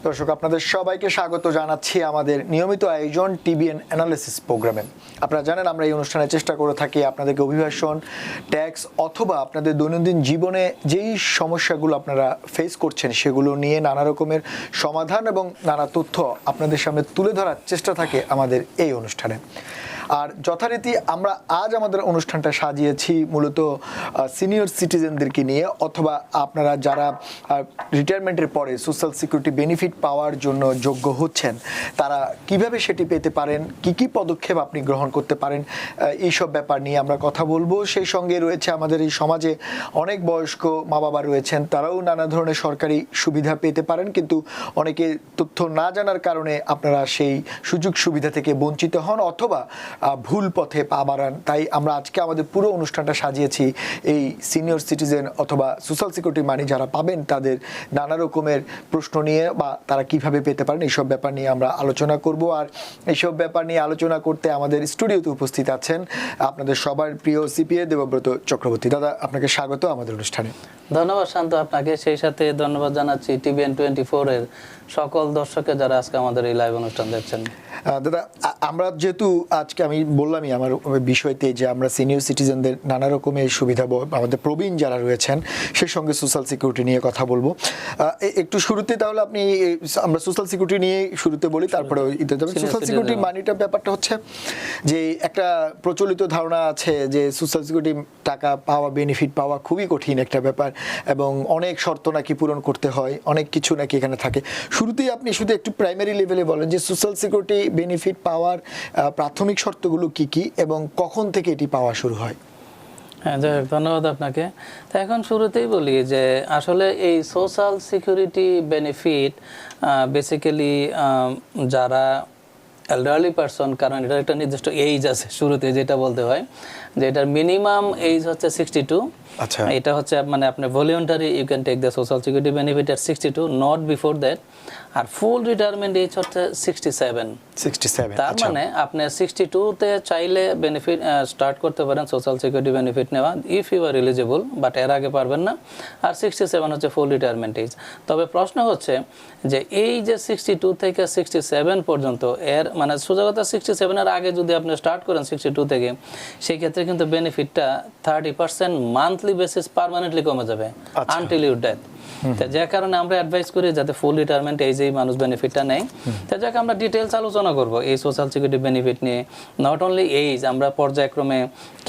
দর্শক আপনাদের সবাইকে স্বাগত জানাচ্ছি আমাদের নিয়মিত আয়োজন টিবিএন অ্যানালিসিস প্রোগ্রামে। আপনারা জানেন আমরা এই অনুষ্ঠানে চেষ্টা করে থাকি আপনাদেরকে অভিবাসন, ট্যাক্স অথবা আপনাদের দৈনন্দিন জীবনে যেই সমস্যাগুলো আপনারা ফেস করছেন সেগুলো নিয়ে নানা রকমের সমাধান এবং নানা তথ্য আপনাদের সামনে তুলে ধরার চেষ্টা থাকে আমাদের এই অনুষ্ঠানে। আর যথারীতি আমরা আজ আমাদের অনুষ্ঠানটা সাজিয়েছি মূলত সিনিয়র সিটিজেনদেরকে নিয়ে, অথবা আপনারা যারা রিটায়ারমেন্টের পরে সোশ্যাল সিকিউরিটি বেনিফিট পাওয়ার জন্য যোগ্য হচ্ছেন তারা কিভাবে সেটি পেতে পারেন, কি কি পদক্ষেপ আপনি গ্রহণ করতে পারেন, এইসব ব্যাপার নিয়ে আমরা কথা বলবো। সেই সঙ্গে রয়েছে আমাদের এই সমাজে অনেক বয়স্ক মা বাবা রয়েছেন, তারাও নানা ধরনের সরকারি সুবিধা পেতে পারেন, কিন্তু অনেকে তথ্য না জানার কারণে আপনারা সেই সুযোগ সুবিধা থেকে বঞ্চিত হন অথবা ভুল পথে পা বাড়ান। তাই আমরা আজকে আমাদের পুরো অনুষ্ঠানটা সাজিয়েছি এই সিনিয়র সিটিজেন অথবা সোশ্যাল সিকিউরিটি মানি যারা পাবেন তাদের নানা রকমের প্রশ্ন নিয়ে বা তারা কিভাবে পেতে পারেন এইসব ব্যাপার নিয়ে আমরা আলোচনা করব। আর এইসব ব্যাপার নিয়ে আলোচনা করতে আমাদের স্টুডিওতে উপস্থিত আছেন আপনাদের সবার প্রিয় সিপিএ দেবব্রত চক্রবর্তী। দাদা, আপনাকে স্বাগত আমাদের অনুষ্ঠানে। ধন্যবাদ শান্ত আপনাকে, সেই সাথে ধন্যবাদ জানাচ্ছি টিবিএন 24 এর সকল দর্শককে যারা আজকে আমাদের এই লাইভ অনুষ্ঠান দেখছেন। দাদা, আমরা যেহেতু আজকে আমি বললামই আমার বিষয়তে যে আমরা সিনিয়র সিটিজেনদের নানা রকমের সুবিধা আমাদের প্রবীণ যারা রয়েছেন সেই সঙ্গে সোশ্যাল সিকিউরিটি নিয়ে কথা বলবো। একটু শুরুতে তাহলে আপনি আমরা সোশ্যাল সিকিউরিটি নিয়ে শুরুতে বলি, তারপরে সোশ্যাল সিকিউরিটি মানিটা ব্যাপারটা হচ্ছে যে একটা প্রচলিত ধারণা আছে যে সোশ্যাল সিকিউরিটি টাকা পাওয়া, বেনিফিট পাওয়া খুবই কঠিন একটা ব্যাপার এবং অনেক শর্ত নাকি পূরণ করতে হয়, অনেক কিছু নাকি এখানে থাকে। শুরুতেই আপনি শুধু একটু প্রাইমারি লেভেলে বলেন যে সোশ্যাল সিকিউরিটি বেনিফিট পাওয়ার প্রাথমিক শর্তগুলো কি কি এবং কখন থেকে এটি পাওয়া শুরু হয়? হ্যাঁ, যাই হোক, ধন্যবাদ আপনাকে। তো এখন শুরুতেই বলি যে আসলে এই সোশ্যাল সিকিউরিটি বেনিফিট বেসিক্যালি যারা এল্ডারলি পারসন, কারণ এটার একটা নির্দিষ্ট এইজ আছে শুরুতে, যেটা বলতে হয় যে এটার মিনিমাম এইজ হচ্ছে 62। আচ্ছা, এটা হচ্ছে মানে আপনি voluntary you can take the social security benefit at 62, not before that. আর ফুল রিটায়ারমেন্ট এজ হচ্ছে 67। তার মানে আপনি 62-তে চাইলে বেনিফিট স্টার্ট করতে পারেন সোশ্যাল সিকিউরিটি বেনিফিট নেওয়া, if you are eligible, but এর আগে পারবেন না। আর 67 হচ্ছে ফুল রিটায়ারমেন্ট এজ। তবে প্রশ্ন হচ্ছে যে এই যে 62 থেকে 67 পর্যন্ত, এর মানে সোজা কথা 67-এর আগে যদি আপনি স্টার্ট করেন 62 থেকে, সেই ক্ষেত্রে কিন্তু বেনিফিটটা 30% মান্থলি বেসিস পার্মানেন্টলি কমে যাবে আনটিল ইউর ডেথ। যে কারণে আমরা অ্যাডভাইস করি যাতে ফুল রিটায়ারমেন্ট এইজেই মানুষ বেনিফিটটা নেয়। তো যাকে আমরা ডিটেলস আলোচনা করব এই সোশ্যাল সিকিউরিটি বেনিফিট নিয়ে। নট অনলি এইজ, আমরা পর্যায়ক্রমে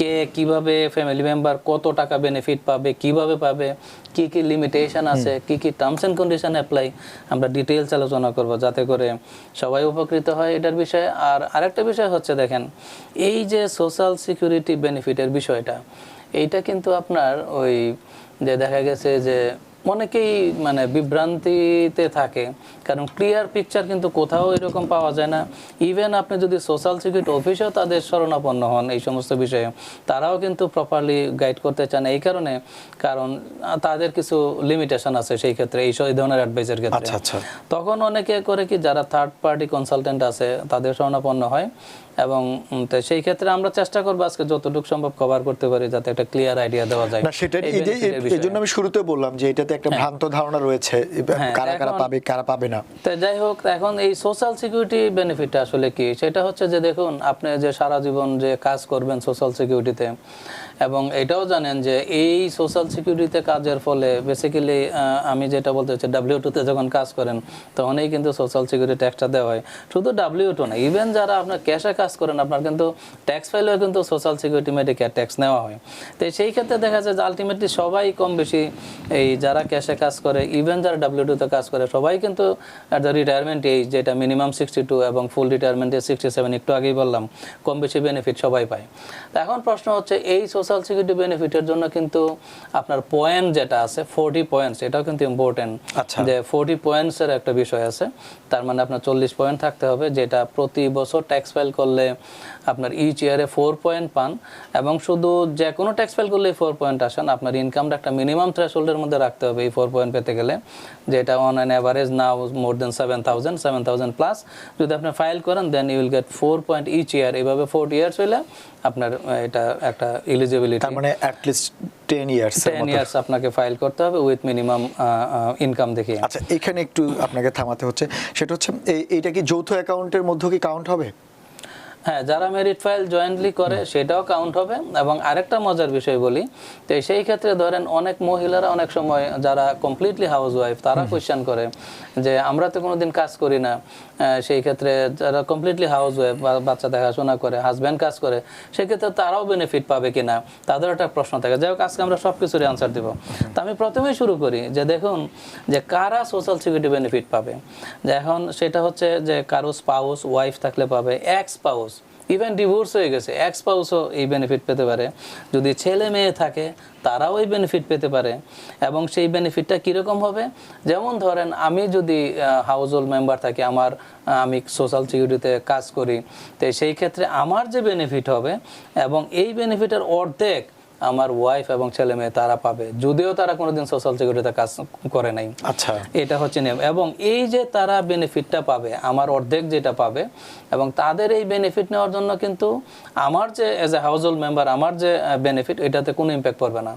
কে কিভাবে, ফ্যামিলি মেম্বার কত টাকা বেনিফিট পাবে, কিভাবে পাবে, কি কি লিমিটেশন আছে, কি কি টার্মস অ্যান্ড কন্ডিশন অ্যাপ্লাই, আমরা ডিটেলস আলোচনা করব যাতে করে সবাই উপকৃত হয় এটার বিষয়ে। আর আরেকটা বিষয় হচ্ছে, দেখেন এই যে সোশ্যাল সিকিউরিটি বেনিফিটের বিষয়টা, এইটা কিন্তু আপনার ওই যে দেখা গেছে যে অনেকেই মানে বিভ্রান্তিতে থাকে, কারণ ক্লিয়ার পিকচার কিন্তু কোথাও এরকম পাওয়া যায় না। ইভেন আপনি যদি সোশ্যাল সিকিউরিটি অফিসেও তাদের শরণাপন্ন হন এই সমস্ত বিষয়ে, তারাও কিন্তু প্রপারলি গাইড করতে চান এই কারণে, কারণ তাদের কিছু লিমিটেশন আছে সেই ক্ষেত্রে এই ধরনের অ্যাডভাইসের ক্ষেত্রে। তখন অনেকে করে কি, যারা থার্ড পার্টি কনসালটেন্ট আছে তাদের শরণাপন্ন হয়। এবং সেই ক্ষেত্রে আমরা চেষ্টা করবো আজকে যতটুকু সম্ভব কভার করতে পারি যাতে একটা ক্লিয়ার আইডিয়া দেওয়া যায়। না, সেটা এই জন্য আমি শুরুতে বললাম যে এটাতে একটা ভ্রান্ত ধারণা রয়েছে কারা কারা পাবে কারা পাবে না। তো যাই হোক, এখন এই সোশ্যাল সিকিউরিটি বেনিফিটটা আসলে কি, সেটা হচ্ছে যে দেখুন আপনি যে সারা জীবন যে কাজ করবেন সোশ্যাল সিকিউরিটিতে, এবং এটাও জানেন যে এই সোশ্যাল সিকিউরিটিতে কাজের ফলে বেসিক্যালি আমি যেটা বলতে চাচ্ছি, W2-তে যখন কাজ করেন তখনই কিন্তু সোশ্যাল সিকিউরিটি ট্যাক্সটা দেওয়া হয়। শুধু W2 না, ইভেন যারা আপনার ক্যাশে কাজ করেন আপনার কিন্তু ট্যাক্স ফাইলেও কিন্তু সোশ্যাল সিকিউরিটি মেডিকেয়ার ট্যাক্স নেওয়া হয়। তো সেই ক্ষেত্রে দেখা যায় যে আলটিমেটলি সবাই কম বেশি, এই যারা ক্যাশে কাজ করে, ইভেন যারা W2-তে কাজ করে, সবাই কিন্তু অ্যাট দ্য রিটায়ারমেন্ট এজ যেটা মিনিমাম 62 এবং ফুল রিটায়ারমেন্ট এজ 67, একটু আগেই বললাম, কম বেশি বেনিফিট সবাই পায়। তো এখন প্রশ্ন হচ্ছে এই সোশ্যাল সিকিউরিটি বেনিফিটের জন্য কিন্তু আপনার পয়েন্ট যেটা আছে 40 পয়েন্টস, এটাও কিন্তু ইম্পর্টেন্ট। যে 40 পয়েন্টসের একটা বিষয় আছে, তার মানে আপনার 40 পয়েন্ট থাকতে হবে, যেটা প্রতি বছর ট্যাক্স ফাইল করলে আপনার ইচ ইয়ারে 4 পয়েন্ট পান। এবং শুধু যে কোনো ট্যাক্স ফাইল করলে 4 পয়েন্ট আসেন, আপনার ইনকামটা একটা মিনিমাম থ্রেশহোল্ডের মধ্যে রাখতে হবে এই 4 পয়েন্ট পেতে গেলে, যেটা on an average now more than 7,000 plus. যদি আপনি ফাইল করেন then you will get 4 point each year. এইভাবে 4 ইয়ার্স হইলে আপনার এটা একটা এলিজিবল এলিজিবিলিটি, তার মানে অ্যাট লিস্ট 10 ইয়ার্স আপনাকে ফাইল করতে হবে উইথ মিনিমাম ইনকাম দেখে। আচ্ছা, এখানে একটু আপনাকে থামাতে হচ্ছে, সেটা হচ্ছে এইটা কি যৌথ অ্যাকাউন্টের মধ্যে কি কাউন্ট হবে? হ্যাঁ, যারা মেরিট ফাইল জয়েন্টলি করে সেটাও কাউন্ট হবে। এবং আরেকটা মজার বিষয় বলি, তো সেই ক্ষেত্রে ধরেন অনেক মহিলারা অনেক সময় যারা কমপ্লিটলি হাউস ওয়াইফ তারা কোয়েশ্চেন করে যে আমরা তো কোনোদিন কাজ করি না, সেই ক্ষেত্রে যারা কমপ্লিটলি হাউস ওয়াইফ বা বাচ্চা দেখাশোনা করে, হাজব্যান্ড কাজ করে, সেক্ষেত্রে তারাও বেনিফিট পাবে কিনা তাদের একটা প্রশ্ন থাকে। যাই হোক, আজকে আমরা সব কিছুরই আনসার দেবো। তো আমি প্রথমেই শুরু করি যে দেখুন যে কারা সোশ্যাল সিকিউরিটি বেনিফিট পাবে। যে এখন সেটা হচ্ছে যে কারো স্পাউস ওয়াইফ থাকলে পাবে, এক্স স্পাউস, ইভেন ডিভোর্স হয়ে গেছে এক্স স্পাউসও এই বেনিফিট পেতে পারে, যদি ছেলে মেয়ে থাকে তারাও এই বেনিফিট পেতে পারে। এবং সেই বেনিফিটটা কীরকম হবে, যেমন ধরেন আমি যদি হাউস হোল্ড মেম্বার থাকি, আমি সোশ্যাল সিকিউরিটিতে কাজ করি, তো সেই ক্ষেত্রে আমার যে বেনিফিট হবে এবং এই বেনিফিটের অর্ধেক আমার ওয়াইফ এবং ছেলে মেয়ে তারা পাবে, যদিও তারা কোনোদিন সোশ্যাল সিকিউরিটিতে কাজ করে নাই। আচ্ছা, এটা হচ্ছে নিয়ম। এবং এই যে তারা বেনিফিটটা পাবে, আমার অর্ধেক যেটা পাবে, এবং তাদের এই বেনিফিট নেওয়ার জন্য কিন্তু আমার যে as a house hold member আমার যে বেনিফিট, এটাতে কোনো ইম্প্যাক্ট পড়বে না।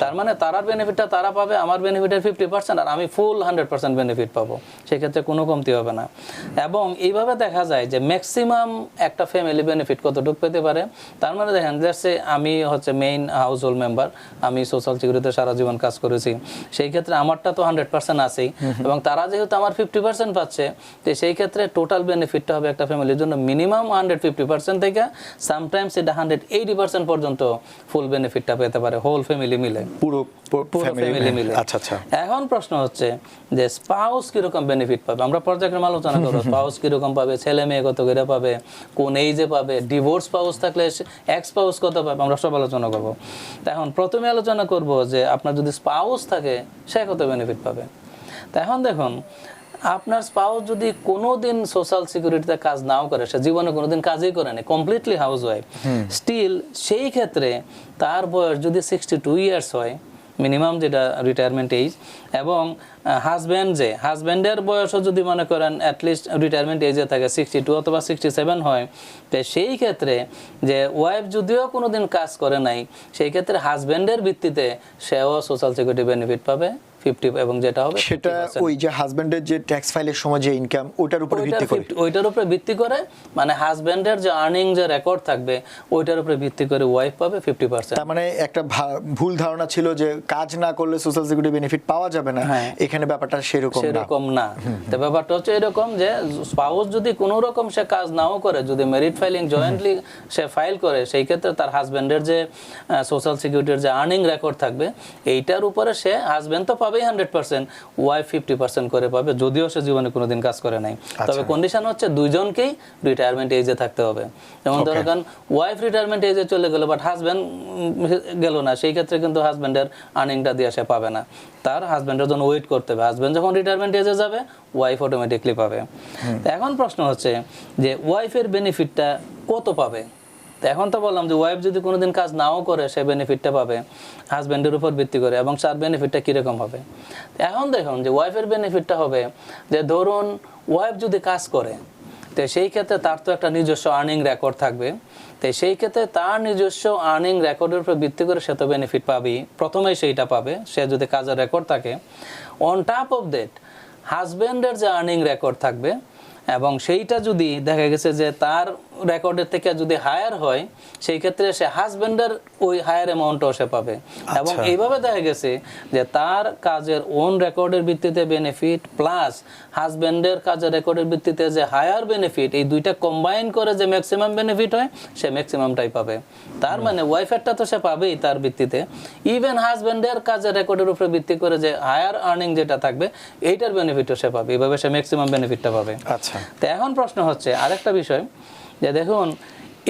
তার মানে তারার বেনিফিটটা তারা পাবে, আমার বেনিফিটের 50%, আর আমি ফুল 100% বেনিফিট পাবো, সেক্ষেত্রে কোনো কমতি হবে না। এবং এইভাবে দেখা যায় যে ম্যাক্সিমাম একটা ফ্যামিলি বেনিফিট কতটুকু পেতে পারে। তার মানে দেখেন, যে আমি হচ্ছে মেইন হাউস হোল্ড মেম্বার, আমি সোশ্যাল সিকিউরিটিতে সারা জীবন কাজ করেছি, সেই ক্ষেত্রে আমারটা তো 100% আছেই, এবং তারা যেহেতু আমার 50% পাচ্ছে, তো সেই ক্ষেত্রে টোটাল বেনিফিটটা হবে একটা ফ্যামিলির জন্য মিনিমাম 150% থেকে সামটাইমস এটা 180% পর্যন্ত ফুল বেনিফিটটা পেতে পারে হোল ফ্যামিলি মিলে, পুরো ফ্যামিলি মিলে। আচ্ছা আচ্ছা, এখন প্রশ্ন হচ্ছে যে স্পাউস কিরকম বেনিফিট পাবে, আমরা পর্যায়ক্রমে আলোচনা করব। স্পাউস কিরকম পাবে, ছেলে মেয়ে কত করে পাবে, কোন এইজে পাবে, ডিভোর্স স্পাউস থাকলে এক্স স্পাউস কত পাবে, আমরা সব আলোচনা করব। এখন প্রথমে আলোচনা করব যে আপনার যদি স্পাউস থাকে সে কত বেনিফিট পাবে। তা এখন দেখুন, আপনার স্পাউস যদি কোনোদিন সোশ্যাল সিকিউরিটিতে কাজ নাও করে, সে জীবনে কোনোদিন কাজই করে না, কমপ্লিটলি হাউস ওয়াইফ, স্টিল সেই ক্ষেত্রে তার বয়স যদি 62 ইয়ার্স হয়, মিনিমাম যেটা রিটায়ারমেন্ট এজ, এবং হাজব্যান্ডের বয়সও যদি মনে করেন অ্যাটলিস্ট রিটায়ারমেন্ট এজে থাকে 62 অথবা 67 হয়, তো সেই ক্ষেত্রে যে ওয়াইফ যদিও কোনোদিন কাজ করে নাই, সেই ক্ষেত্রে হাজব্যান্ডের ভিত্তিতে সেও সোশ্যাল সিকিউরিটি বেনিফিট পাবে 50, এবং যেটা হবে সেটা ওই যে হাজবেন্ডের যে ট্যাক্স ফাইলের সময় যে ইনকাম ওইটার উপরে ভিত্তি করে, মানে হাজবেন্ডের যে আর্নিং যে রেকর্ড থাকবে ওইটার উপরে ভিত্তি করে ওয়াইফ পাবে 50%। তার মানে একটা ভুল ধারণা ছিল যে কাজ না করলে সোশ্যাল সিকিউরিটি বেনিফিট পাওয়া যাবে না, এখানে ব্যাপারটা সেরকম না। তো ব্যাপারটা হচ্ছে এরকম যে স্পাউস যদি কোনো রকম সে কাজ নাও করে, যদি মেরিট ফাইলিং জয়েন্টলি সে ফাইল করে, সেই ক্ষেত্রে তার হাজবেন্ডের যে সোশ্যাল সিকিউরিটির যে আর্নিং রেকর্ড থাকবে এইটার উপরে সে হাজবেন্ড তো পাবে 100%, ওয়াইফ 50% করে পাবে, যদিও সে জীবনে কোনোদিন কাজ করে নাই। তবে কন্ডিশন হচ্ছে দুইজনকেই রিটায়ারমেন্ট এজে থাকতে হবে। যেমন ধরেন ওয়াইফ রিটায়ারমেন্ট এজে চলে গেল বাট হাজব্যান্ড গেল না, সেই ক্ষেত্রে কিন্তু হাজব্যান্ডের আর্নিংটা দিয়ে সে পাবে না, তার হাজব্যান্ডের জন্য ওয়েট করতে হবে। হাজব্যান্ড যখন রিটায়ারমেন্ট এজে যাবে, ওয়াইফ অটোমেটিকলি পাবে। এখন প্রশ্ন হচ্ছে যে ওয়াইফের বেনিফিটটা কত পাবে। তো এখন তো বললাম যে ওয়াইফ যদি কোনোদিন কাজ নাও করে সে বেনিফিটটা পাবে হাজব্যান্ডের উপর ভিত্তি করে, এবং তার বেনিফিটটা কীরকম হবে। এখন দেখুন যে ওয়াইফের বেনিফিটটা হবে যে ধরুন ওয়াইফ যদি কাজ করে, তো সেই ক্ষেত্রে তার তো একটা নিজস্ব আর্নিং রেকর্ড থাকবে, তো সেই ক্ষেত্রে তার নিজস্ব আর্নিং রেকর্ডের উপর ভিত্তি করে সে তো বেনিফিট পাবেই, প্রথমেই সেইটা পাবে সে যদি কাজের রেকর্ড থাকে। অন টপ অফ দ্যাট হাজব্যান্ডের যে আর্নিং রেকর্ড থাকবে, এবং সেইটা যদি দেখা গেছে যে তার রেকর্ডের থেকে যদি হায়ার হয়, সেই ক্ষেত্রে সে হাজব্যান্ডের ওই হায়ার অ্যামাউন্টও সে পাবে। এবং এইভাবে দেখা গেছে যে তার কাজের ওন রেকর্ডের ভিত্তিতে বেনিফিট প্লাস হাজব্যান্ডের কাজের রেকর্ডের ভিত্তিতে যে হায়ার বেনিফিট, এই দুইটা কম্বাইন করে যে ম্যাক্সিমাম বেনিফিট হয় সে ম্যাক্সিমামটাই পাবে। তার মানে ওয়াইফেরটা তো সে পাবেই তার ভিত্তিতে, ইভেন হাজব্যান্ডের কাজের রেকর্ডের উপরে ভিত্তি করে যে হায়ার আর্নিং যেটা থাকবে এইটার বেনিফিটও সে পাবে, এইভাবে সে ম্যাক্সিমাম বেনিফিটটা পাবে। আচ্ছা, তো এখন প্রশ্ন হচ্ছে আরেকটা বিষয় যে দেখুন,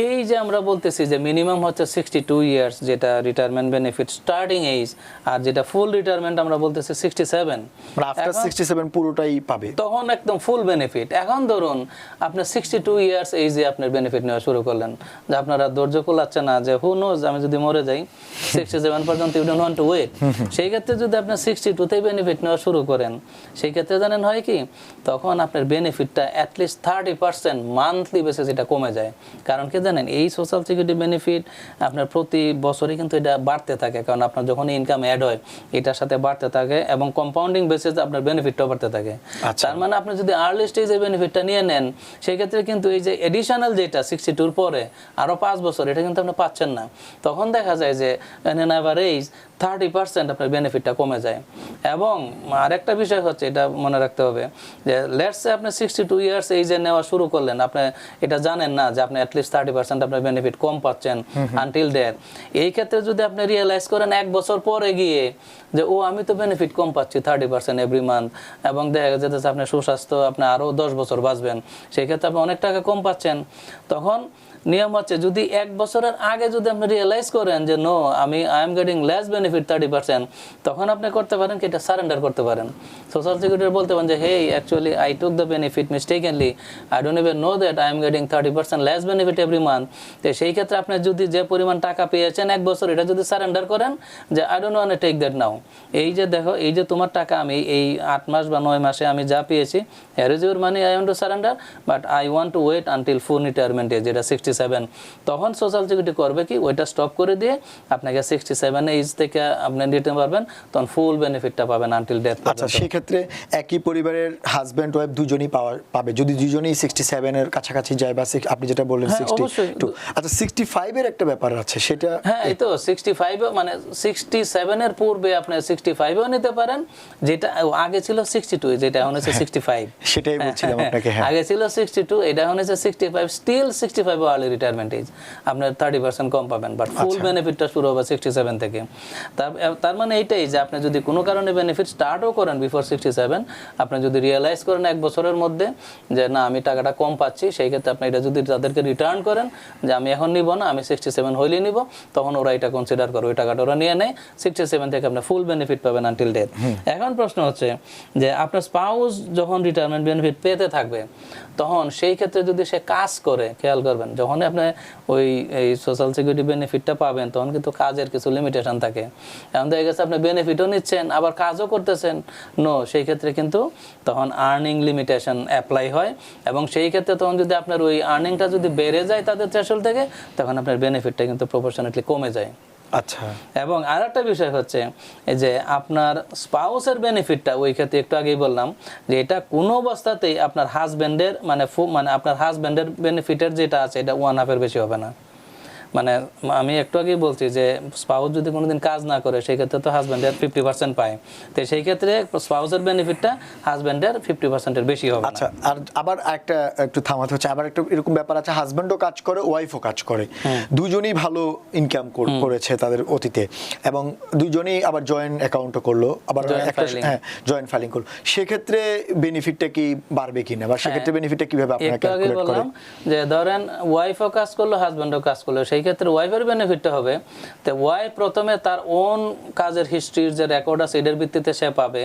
এই যে আমরা বলতেছি যে মিনিমাম হচ্ছে 62 ইয়ার্স যেটা রিটায়ারমেন্ট বেনিফিট স্টার্টিং এজ, আর যেটা ফুল রিটায়ারমেন্ট আমরা বলতেছি 67, আফটার 67 পুরোটাই পাবে, তখন একদম ফুল বেনিফিট। এখন ধরুন আপনি 62 ইয়ার্স এজে আপনার বেনিফিট নেওয়া শুরু করলেন, যে আপনারা ধৈর্য কুলাচ্ছে না, যে হু নোজ আমি যদি মরে যাই 67 পর্যন্ত, you don't want to wait, সেই ক্ষেত্রে যদি আপনি 62 বেনিফিট নেওয়া শুরু করেন, সেই ক্ষেত্রে জানেন হয় কি, তখন আপনার বেনিফিটটা অ্যাটলিস্ট 30% মান্থলি বেসিস এটা কমে যায়। কারণ কি জানেন এই সোশ্যাল সিকিউরিটি বেনিফিট আপনার প্রতি বছরই কিন্তু এটা বাড়তে থাকে, কারণ আপনার যখন ইনকাম অ্যাড হয় এটার সাথে বাড়তে থাকে এবং কম্পাউন্ডিং বেসিসে আপনার বেনিফিটটাও বাড়তে থাকে। তার মানে আপনি যদি আর্লি স্টেজে বেনিফিটটা নিয়ে নেন সেই ক্ষেত্রে কিন্তু এই যে এডিশনাল যেটা 62 পরে আরও 5 বছর এটা কিন্তু আপনি পাচ্ছেন না। তখন দেখা যায় যে অন অ্যাভারেজ 30% আপনার বেনিফিটটা কমে যায়। এবং আরেকটা বিষয় হচ্ছে, এটা মনে রাখতে হবে যে লেটস সে আপনি 62 ইয়ার্স এইজে নেওয়া শুরু করলেন, আপনি এটা জানেন না যে আপনি অ্যাটলিস্ট 30% আপনার বেনিফিট কম পাচ্ছেন আনটিল ডেথ। এই ক্ষেত্রে যদি আপনি রিয়েলাইজ করেন 1 বছর পরে গিয়ে যে আমি তো বেনিফিট কম পাচ্ছি 30% এভরি মান্থ, এবং দেখা যেতেছে আপনার সুস্বাস্থ্য আপনি আরও 10 বছর বাঁচবেন, সেই ক্ষেত্রে আপনি অনেক টাকা কম পাচ্ছেন। তখন নিয়ম হচ্ছে যদি 1 বছরের আগে যদি আপনি রিয়েলাইজ করেন যে no I am getting less benefit 30%, তখন আপনি করতে পারেন কি এটা সারেন্ডার করতে পারেন। সোশ্যাল সিকিউরিটি বলতে পারেন যে hey actually I took the benefit mistakenly, I don't even know that I am getting 30% less benefit every month. তো সেই ক্ষেত্রে আপনি যদি যে পরিমাণ টাকা পেয়েছেন 1 বছর এটা যদি সারেন্ডার করেন যে I don't want to take that now, এই যে দেখো এই যে তোমার টাকা আমি এই 8 মাস বা 9 মাসে আমি যা পেয়েছি, here is your money, I want to surrender but I want to wait until full retirement age, যেটা 67। তখন সোশ্যাল সিকিউরিটি করবে কি ওইটা স্টপ করে দিয়ে আপনাকে 67 এজ থেকে আপনি নিতে পারবেন, তখন ফুল বেনিফিটটা পাবেন আনটিল ডেথ। আচ্ছা, সেই ক্ষেত্রে একই পরিবারের হাজব্যান্ড ওয়াইফ দুজনেই পাবে যদি দুজনেই 67 এর কাছাকাছি যায়, বা আপনি যেটা বললেন 62। আচ্ছা, 65 এর একটা ব্যাপার আছে সেটা, হ্যাঁ এই তো 65 মানে 67 এর পূর্বে আপনি 65 ও নিতে পারেন, যেটা আগে ছিল 62, যেটা এখন হচ্ছে 65। সেটাই বলছিলাম আপনাকে। হ্যাঁ, আগে ছিল 62, এটা এখন হচ্ছে 65, স্টিল 65 আর্লি রিটায়ারমেন্ট এজ, আপনার 30% কম পাবেন, বাট ফুল বেনিফিটটা শুরু হবে 67 থেকে। তার মানে এইটাই যে আপনি যদি কোনো কারণে বেনিফিট স্টার্টও করেন বিফোর 67, আপনি যদি রিয়েলাইজ করেন 1 বছরের মধ্যে যে না আমি টাকাটা কম পাচ্ছি, সেই ক্ষেত্রে আপনি এটা যদি তাদেরকে রিটার্ন করেন যে আমি এখন নিব না, আমি 67 হইলেই নিব, তখন ওরা এটা কনসিডার করে ওই টাকাটা ওরা নিয়ে নেয়, 67 থেকে আপনি ফুল বেনিফিট পাবেন আনটিল ডেথ। এখন প্রশ্ন হচ্ছে যে আপনার স্পাউস যখন রিটায়ারমেন্ট বেনিফিট পেতে থাকবে, তখন সেই ক্ষেত্রে যদি সে কাজ করে, খেয়াল করবেন যখন আপনি এই সোশ্যাল সিকিউরিটি বেনিফিটটা পাবেন তখন কিন্তু কাজের কিছু লিমিটেশন থাকে। এখন দেখা গেছে আপনি বেনিফিটও নিচ্ছেন আবার কাজও করতেছেন, সেই ক্ষেত্রে কিন্তু তখন আর্নিং লিমিটেশন অ্যাপ্লাই হয়, এবং সেই ক্ষেত্রে তখন যদি আপনার ওই আর্নিংটা যদি বেড়ে যায় তাদের থ্রেশহোল্ড থেকে, তখন আপনার বেনিফিটটা কিন্তু প্রপোর্শনেটলি কমে যায়। আচ্ছা, এবং আরেকটা বিষয় হচ্ছে এই যে আপনার স্পাউসের বেনিফিটটা, ওই ক্ষেত্রে একটু আগেই বললাম যে এটা কোনো অবস্থাতেই আপনার হাজব্যান্ডের মানে আপনার হাজব্যান্ডের বেনিফিটের যেটা আছে এটা 1/2 বেশি হবে না। মানে আমি একটু আগেই বলছি যে স্পাউস যদি কোনোদিন কাজ না করে সেই ক্ষেত্রে তো হাজব্যান্ডের 50% পায়, তো সেই ক্ষেত্রে স্পাউসের বেনিফিটটা হাজব্যান্ডের 50%-এর বেশি হবে। আচ্ছা, আর আবার একটা একটু থামাতে হচ্ছে, আবার একটা এরকম ব্যাপার আছে হাজব্যান্ডও কাজ করে ওয়াইফও কাজ করে, দুজনেই ভালো ইনকাম করেছে তাদের অতীতে, এবং দুজনেই আবার জয়েন্ট অ্যাকাউন্টও করলো, আবার একটা জয়েন্ট ফাইলিং করলো, সেক্ষেত্রে বেনিফিটটা কি বাড়বে কিনা, বা সেক্ষেত্রে বেনিফিটটা কিভাবে আপনারা ক্যালকুলেট করেন? যে ধরেন ওয়াইফও কাজ করলো হাজব্যান্ডও কাজ করলো, সেই ক্ষেত্রে ওয়াইফের বেনিফিটটা হবে তো ওয়াইফ প্রথমে তার ওন কাজের হিস্ট্রির যে রেকর্ড আছে এটার ভিত্তিতে সে পাবে,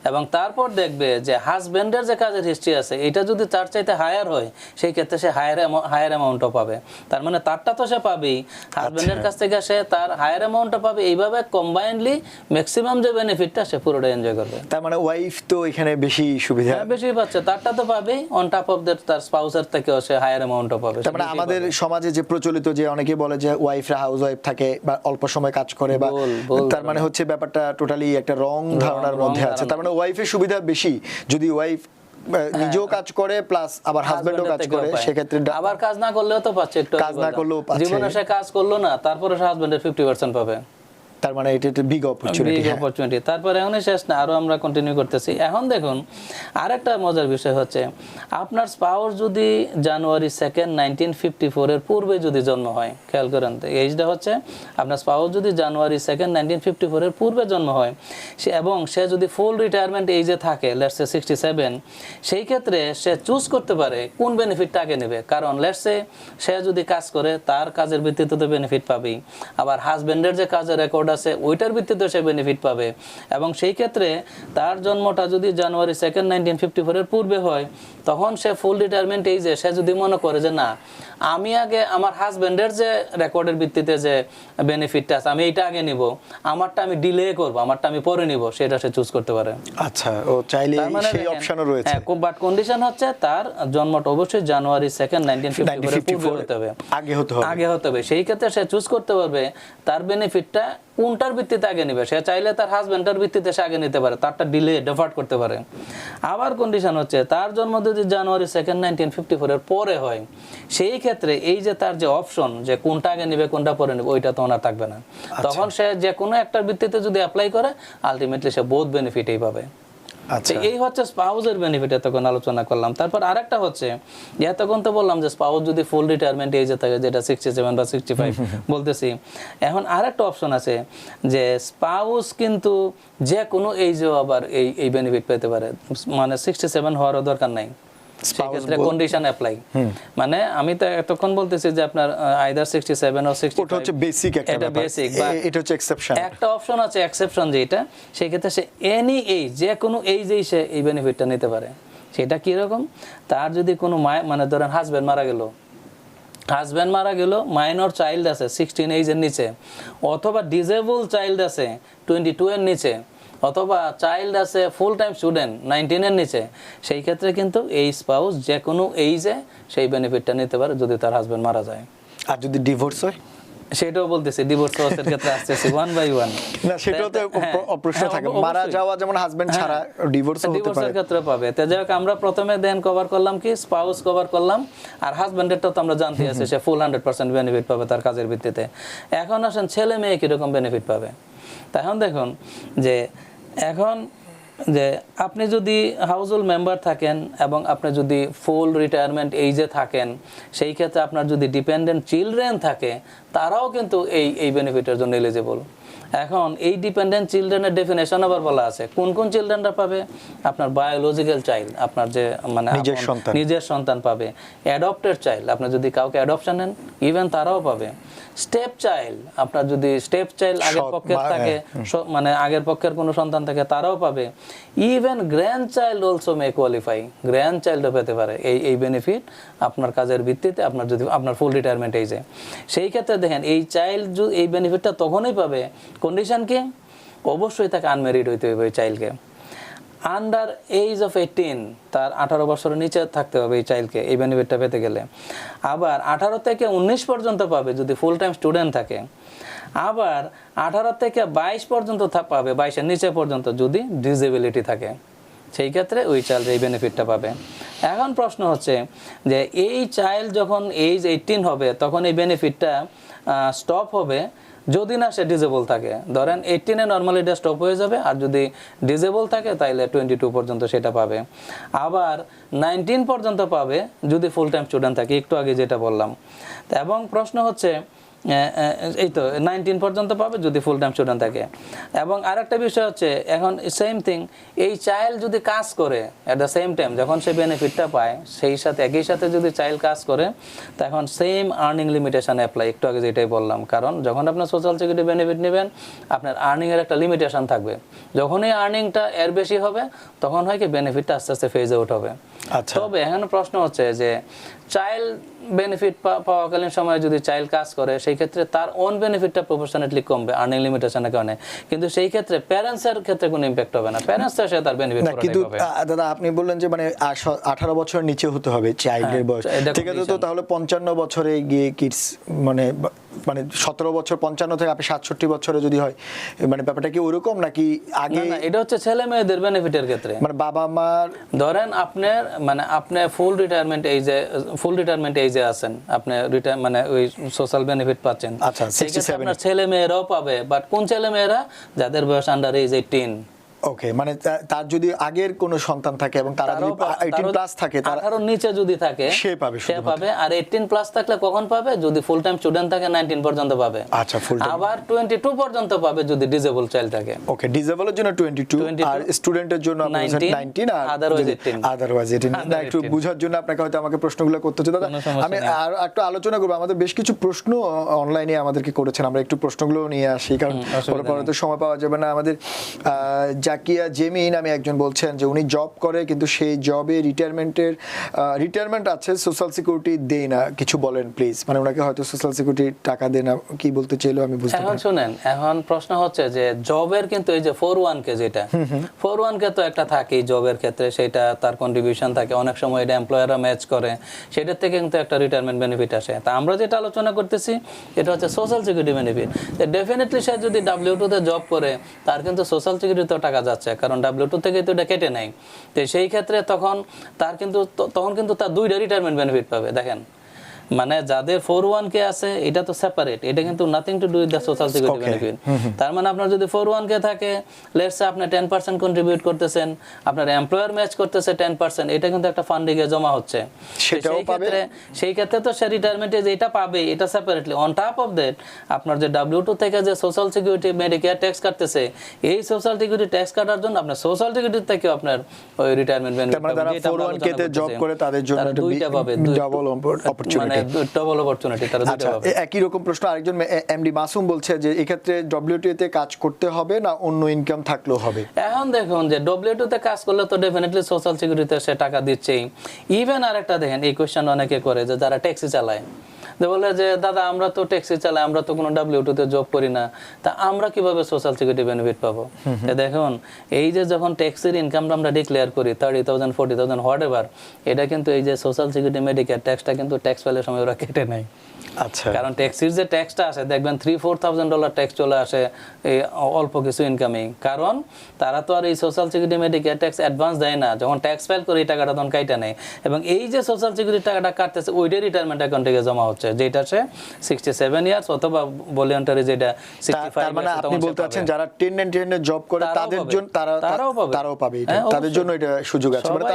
এবং তারপর দেখবে যে হাজব্যান্ডের যে কাজের হিস্ট্রি আছে এটা যদি তার চাইতে হায়ার হয় সেই ক্ষেত্রে সে হায়ার অ্যামাউন্টও পাবে। তার মানে তারটা তো সে পাবেই, হাজব্যান্ডের কাছ থেকে সে তার হায়ার অ্যামাউন্টটা পাবে, এইভাবে কম্বাইন্ডলি ম্যাক্সিমাম যে বেনিফিটটা সে পুরোটা এনজয় করবে। তার মানে ওয়াইফ তো এখানে বেশি সুবিধা বেশি পাচ্ছে, তারটা তো পাবেই, অন টপ অফ দ্যাট তার স্পাউসের থেকেও সে হায়ার অ্যামাউন্টও পাবে। তার মানে আমাদের সমাজে যে প্রচলিত যে অনেকে বলে যে ওয়াইফরা হাউস ওয়াইফ থাকে বা অল্প সময় কাজ করে, বা তার মানে হচ্ছে ব্যাপারটা টোটালি একটা রং ধারণার মধ্যে আছে। তার মানে ওয়াইফের সুবিধা বেশি, যদি ওয়াইফ নিজেও কাজ করে প্লাস আবার হাজবেন্ডও কাজ করে, সেক্ষেত্রে আবার কাজ না করলেও তো পাচ্ছে, একটু কাজ না করলেও পাচ্ছে, জীবনে সে কাজ করলো না তারপরে সে হাজবেন্ডের 50% পাবে। তার মানে এটা একটা বিগ অপরচুনিটি। তারপরে এখনই শেষ না, আরো আমরা কন্টিনিউ করতেছি। এখন দেখুন আরেকটা মজার বিষয় হচ্ছে আপনার স্পাউস যদি জানুয়ারি 2, 1954 এর পূর্বে যদি জন্ম হয়, খেয়াল করেন তো এইজটা হচ্ছে আপনার স্পাউস যদি জানুয়ারি 2, 1954 এর পূর্বে জন্ম হয় এবং সে যদি ফুল রিটায়ারমেন্ট এইজে থাকে, লেটস সে 67, সেই ক্ষেত্রে সে চুজ করতে পারে কোন বেনিফিটটা আগে নেবে। কারণ লেটস সে যদি কাজ করে তার কাজের ভিত্তিতে তো বেনিফিট পাবেই, আবার হাজবেন্ডের যে কাজের রেকর্ড আছে ওইটার ভিত্তিতে সে বেনিফিট পাবে। এবং সেই ক্ষেত্রে তার জন্মটা যদি জানুয়ারি 2, 1954 এর পূর্বে হয়, তখন সে ফুল রিটায়ারমেন্ট এইজে সে যদি মনে করে যে না, আমি আগে আমার হাজব্যান্ডের যে রেকর্ডের ভিত্তিতে যে বেনিফিটটা আছে আমি এইটা আগে নিব, আমারটা আমি ডিলে করব, আমারটা আমি পরে নিব, সেটা সে চুজ করতে পারে। আচ্ছা, ও চাইলে সেই অপশনও রয়েছে। হ্যাঁ, বাট কন্ডিশন হচ্ছে তার জন্মটা অবশ্যই জানুয়ারি 2, 1954 এর পূর্বে হতে হবে, আগে হতে হবে। সেই ক্ষেত্রে সে চুজ করতে পারবে তার বেনিফিটটা কোনটার ভিত্তিতে আগে নেবে। সে চাইলে তার হাজব্যান্ডের ভিত্তিতে সে আগে নিতে পারে, তারটা ডিলে ডেফার্ট করতে পারে। আবার কন্ডিশন হচ্ছে তার জন্ম যদি জানুয়ারি 2, 1954 এর পরে হয়, সেই ক্ষেত্রে এই যে তার যে অপশন যে কোনটা আগে নেবে কোনটা পরে নেবে, ওইটা তখন আর থাকবে না। তখন সে যে কোনো একটার ভিত্তিতে যদি অ্যাপ্লাই করে, আলটিমেটলি সে বোথ বেনিফিটই পাবে। আচ্ছা, এই হচ্ছে স্পাউসের বেনিফিট, এতক্ষণ আলোচনা করলাম। তারপর আরেকটা হচ্ছে যে এতক্ষণ তো বললাম যে স্পাউস যদি ফুল রিটায়ারমেন্ট এজে থাকে, যেটা 67 বা 65 বলতেছি, এখন আরেকটা অপশন আছে যে স্পাউস কিন্তু যে কোনো এজেও আবার এই বেনিফিট পেতে পারে, মানে 67 হওয়ারও দরকার নাই। সেক্ষেত্রে কন্ডিশন অ্যাপ্লাই, মানে আমি তো এতক্ষণ বলতেছি যে আপনার আইদার 67 ও 65, ওটা হচ্ছে বেসিক একটা এটা ব্যাপার, বেসিক, এটা হচ্ছে এক্সেপশন। একটা অপশন আছে এক্সেপশন যেটা, সেই ক্ষেত্রে সে এনি এজ, যে কোনো এইজেই সে এই বেনিফিটটা নিতে পারে। সেটা কি রকম, তার যদি কোনো মানে ধরেন হাজবেন্ড মারা গেল, মাইনর চাইল্ড আছে 16 এজের নিচে, অথবা ডিসেবল চাইল্ড আছে 22 এর নিচে, অথবা চাইল্ড আছে ফুল টাইম স্টুডেন্ট 19 এর নিচে, সেই ক্ষেত্রে কিন্তু এই স্পাউস যে কোনো এইজে সেই বেনিফিটটা নিতে পারে যদি তার হাজবেন্ড মারা যায়। আর যদি ডিভোর্স হয়, সেটাও বলতেছি, ডিভোর্স প্রসেসের ক্ষেত্রে আসতেছি ওয়ান বাই ওয়ান। না, সেটাও তো প্রশ্ন থাকে, মারা যাওয়া যেমন হাজবেন্ড ছাড়া ডিভোর্স হতে পারে, ডিভোর্সের ক্ষেত্রে পাবে। তো যাই হোক, আমরা প্রথমে দেন কভার করলাম কি স্পাউস কভার করলাম, আর হাজবেন্ডেরটা তো আমরা জানতে আছি সে ফুল 100% বেনিফিট পাবে তার কাজের ভিত্তিতে। এখন আসেন ছেলে মেয়ে কিরকম বেনিফিট পাবে। তখন দেখুন যে এখন যে আপনি যদি হাউসহোল্ড মেম্বার থাকেন এবং আপনি যদি ফুল রিটায়ারমেন্ট এইজে থাকেন, সেই ক্ষেত্রে আপনার যদি ডিপেন্ডেন্ট চিলড্রেন থাকে, তারাও কিন্তু এই বেনিফিটের জন্য এলিজিবল। এখন এই ডিপেন্ডেন্ট চিলড্রেনের ডেফিনেশন আবার বলা আছে, কোন কোন চিলড্রেনরা পাবে। আপনার বায়োলজিক্যাল চাইল্ড, আপনার যে মানে নিজের সন্তান পাবে। অ্যাডপ্টেড চাইল্ড, আপনি যদি কাউকে অ্যাডপশন নেন, ইভেন তারাও পাবে। স্টেপ চাইল্ড, আপনার যদি স্টেপ চাইল্ড আগের পক্ষের থাকে, মানে আগের পক্ষের কোনো সন্তান থাকে, তারাও পাবে। Even grand child also may qualify, grand চাইল্ডও পেতে পারে এই বেনিফিট আপনার কাজের ভিত্তিতে, আপনার যদি আপনার ফুল রিটায়ারমেন্ট এইজে। সেই ক্ষেত্রে দেখেন এই চাইল্ড এই বেনিফিটটা তখনই পাবে, কন্ডিশন কি, অবশ্যই তাকে আনম্যারিড হইতে হবে ওই চাইল্ডকে। আন্ডার এজ অফ 18, তার 18 বছরের নিচে থাকতে হবে এই চাইল্ডকে এই বেনিফিটটা পেতে গেলে। আবার 18 থেকে 19 পর্যন্ত পাবে যদি ফুল টাইম স্টুডেন্ট থাকে। আবার 18 থেকে 22 পর্যন্ত পাবে, 22-এর নিচে পর্যন্ত যদি ডিসেবিলিটি থাকে, সেই ক্ষেত্রে ওই চাইল্ড এই বেনিফিটটা পাবে। এখন প্রশ্ন হচ্ছে যে এই চাইল্ড যখন এজ 18 হবে, তখন এই বেনিফিটটা স্টপ হবে যদি না সে ডিসেবল থাকে। ধরেন 18-এ নর্মালি এটা স্টপ হয়ে যাবে, আর যদি ডিসেবল থাকে তাহলে 22 পর্যন্ত সেটা পাবে। আবার 19 পর্যন্ত পাবে যদি ফুল টাইম স্টুডেন্ট থাকে, একটু আগে যেটা বললাম। এবং প্রশ্ন হচ্ছে এই তো 19 পর্যন্ত পাবে যদি ফুল টাইম স্টুডেন্ট থাকে। এবং আরেকটা বিষয় হচ্ছে, এখন সেম থিং, এই চাইল্ড যদি কাজ করে এট দ্য সেম টাইম, যখন সে বেনিফিটটা পায়, সেই সাথে একই সাথে যদি চাইল্ড কাজ করে, তখন সেম আর্নিং লিমিটেশন অ্যাপ্লাই, একটু আগে যেটাই বললাম। কারণ যখন আপনার সোশ্যাল সিকিউরিটি বেনিফিট নেবেন, আপনার আর্নিংয়ের একটা লিমিটেশন থাকবে। যখনই আর্নিংটা এর বেশি হবে, তখন হয় কি বেনিফিটটা আস্তে আস্তে ফেজ আউট হবে। তবে এখানে প্রশ্ন হচ্ছে যে চাইল্ড বেনিফিট পাওয়াকালীন সময়ে যদি চাইল্ড কাজ করে, সেই ক্ষেত্রে তার ওন বেনিফিটটা প্রপোর্শনেটলি কমবে আর্নিং লিমিটেশনের কারণে, কিন্তু সেই ক্ষেত্রে প্যারেন্টসের ক্ষেত্রে কোনো ইম্প্যাক্ট হবে না, প্যারেন্টসটা সে তার বেনিফিট পাবে। কিন্তু দাদা আপনি বললেন যে মানে 18 বছরের নিচে হতে হবে চাইল্ডের বয়স, ঠিক আছে? তো তাহলে 55 বছরে গিয়ে কিডস মানে 17 বছর, 55 থেকে আপনি 67 বছরে যদি হয়, মানে ব্যাপারটা কি ওরকম নাকি আগে? না, এটা হচ্ছে ছেলে মেয়েদের বেনিফিটের ক্ষেত্রে, মানে বাবা মার, ধরেন আপনি ফুল রিটায়ারমেন্ট এইজে আছেন, আপনি মানে ওই সোশ্যাল বেনিফিট পাচ্ছেন। আচ্ছা, আপনার ছেলে মেয়েরাও পাবে, বাট কোন ছেলে মেয়েরা? যাদের বয়স আন্ডার এজ 18, ওকে, মানে তার যদি আগের কোনো সন্তান থাকে এবং তারা যদি 18 প্লাস থাকে, তার 18 নিচে যদি থাকে সে পাবে, আর 18 প্লাস থাকলে কখন পাবে? যদি ফুল টাইম স্টুডেন্ট থাকে 19 পর্যন্ত পাবে। আচ্ছা, ফুল টাইম। আবার 22 পর্যন্ত পাবে যদি ডিসেবল চাইল্ড থাকে। ওকে, ডিসেবলের জন্য 22 আর স্টুডেন্টের জন্য 19 আর আদারওয়াইজ 18। না, একটু বোঝার জন্য আপনাকে হয়তো আমাকে প্রশ্নগুলো করতে হচ্ছে দাদা। আমি আর একটু আলোচনা করব, আমাদের বেশ কিছু প্রশ্ন অনলাইনে আমাদেরকে করেছেন, আমরা একটু প্রশ্নগুলো নিয়ে আসি, কারণ পরে তো সময় পাওয়া যাবে না। আমাদের জাকিয়া জেমিন আমি একজন বলছেন যে উনি জব করে কিন্তু সেই জবে রিটায়ারমেন্ট আছে, সোশ্যাল সিকিউরিটি দেয় না, কিছু বলেন প্লিজ। মানে ওনাকে হয়তো সোশ্যাল সিকিউরিটি টাকা দেয় না, কি বলতে চাইলো আমি বুঝতে পারি। এখন শুনেন, এখন প্রশ্ন হচ্ছে যে জবের কিন্তু এই যে 401k, যেটা 401k তো একটা থাকে জবের ক্ষেত্রে, সেটা তার কন্ট্রিবিউশন থাকে, অনেক সময় এটা এমপ্লয়াররা ম্যাচ করে, সেটার থেকে কিন্তু একটা রিটায়ারমেন্ট বেনিফিট আসে। তা আমরা যেটা আলোচনা করতেছি এটা হচ্ছে সোশ্যাল সিকিউরিটি বেনিফিট। ডেফিনেটলি সে যদি W2 তে জব করে তার কিন্তু সোশ্যাল সিকিউরিটিতেও টাকা যাচ্ছে, কারণ W2 থেকে তো এটা কেটে নেয়। তো সেই ক্ষেত্রে তখন কিন্তু তার দুইটা রিটায়ারমেন্ট বেনিফিট পাবে। দেখেন, মানে যাদের 401k আছে এটা তো সেপারেট, এটা কিন্তু nothing to do with the social security benefit. তার মানে আপনার যদি 401k থাকে, লেটস সে আপনি 10% কন্ট্রিবিউট করতেছেন, আপনার এমপ্লয়ার ম্যাচ করতেছে 10%, এটা কিন্তু একটা ফান্ডিং এ জমা হচ্ছে। সেই ক্ষেত্রে তো সে রিটায়ারমেন্টে যেটা পাবে এটা separately. On top of that আপনার যে W2 থেকে যে সোশ্যাল সিকিউরিটি মেডিকেয়ার ট্যাক্স কাটতেছে, এই সোশ্যাল সিকিউরিটি ট্যাক্স কাটার জন্য আপনার সোশ্যাল সিকিউরিটি থেকে আপনার ওই রিটায়ারমেন্ট বেনিফিট পাবে। যারা 401k তে জব করে তাদের জন্য দুইটা পাবে, ডাবল অপরচুনিটি, ডাবল অপরচুনিটি তারা দিতে পারবে। একই রকম প্রশ্ন আরেকজন এমডি মাসুম বলছে যে এই ক্ষেত্রে W2 তে কাজ করতে হবে না অন্য ইনকাম থাকলেও হবে? এখন দেখুন যে W2 তে কাজ করলে তো ডেফিনেটলি সোশ্যাল সিকিউরিটিতে সে টাকা দিচ্ছেই। ইভেন আরেকটা দেখেন, এই কোশ্চেন অনেকে করে যে যারা ট্যাক্সি চালায়, বলে যে দাদা আমরা তো ট্যাক্সি চালাই, আমরা তো কোনো W2 তে জব করি না, তা আমরা কিভাবে সোশ্যাল সিকিউরিটি বেনিফিট পাবো? দেখুন, এই যে যখন ট্যাক্সির ইনকামটা আমরা ডিক্লেয়ার করি 30,000 40,000 হোয়াটএভার, এটা কিন্তু এই যে সোশ্যাল সিকিউরিটি মেডিকেয়ার ট্যাক্সটা কিন্তু ট্যাক্স ফাইলের সময় ওরা কেটে নেয়। আচ্ছা, কারণ ট্যাক্সির যে ট্যাক্সটা আসে দেখবেন $3,000-4,000 ট্যাক্স চলে আসে এই অল্প কিছু ইনকামে, কারণ তারা তো আর এই social security Medicare tax advance দেয় না, যখন ট্যাক্স ফাইল করে এই টাকাটা তখন কাইটা নেয়, এবং এই যে সোশ্যাল সিকিউরিটি টাকাটা কাটতেছে ওইটাই রিটায়ারমেন্ট অ্যাকাউন্ট থেকে জমা হচ্ছে, যেটা সে 67 ইয়ার্স অথবা ভলিউন্টারি যেটা 65। মানে আপনি বলতে চাচ্ছেন যারা 1099 এ জব করে তাদের জন্য তারাও পাবে এটা, তাদের জন্য এটা সুযোগ আছে। মানে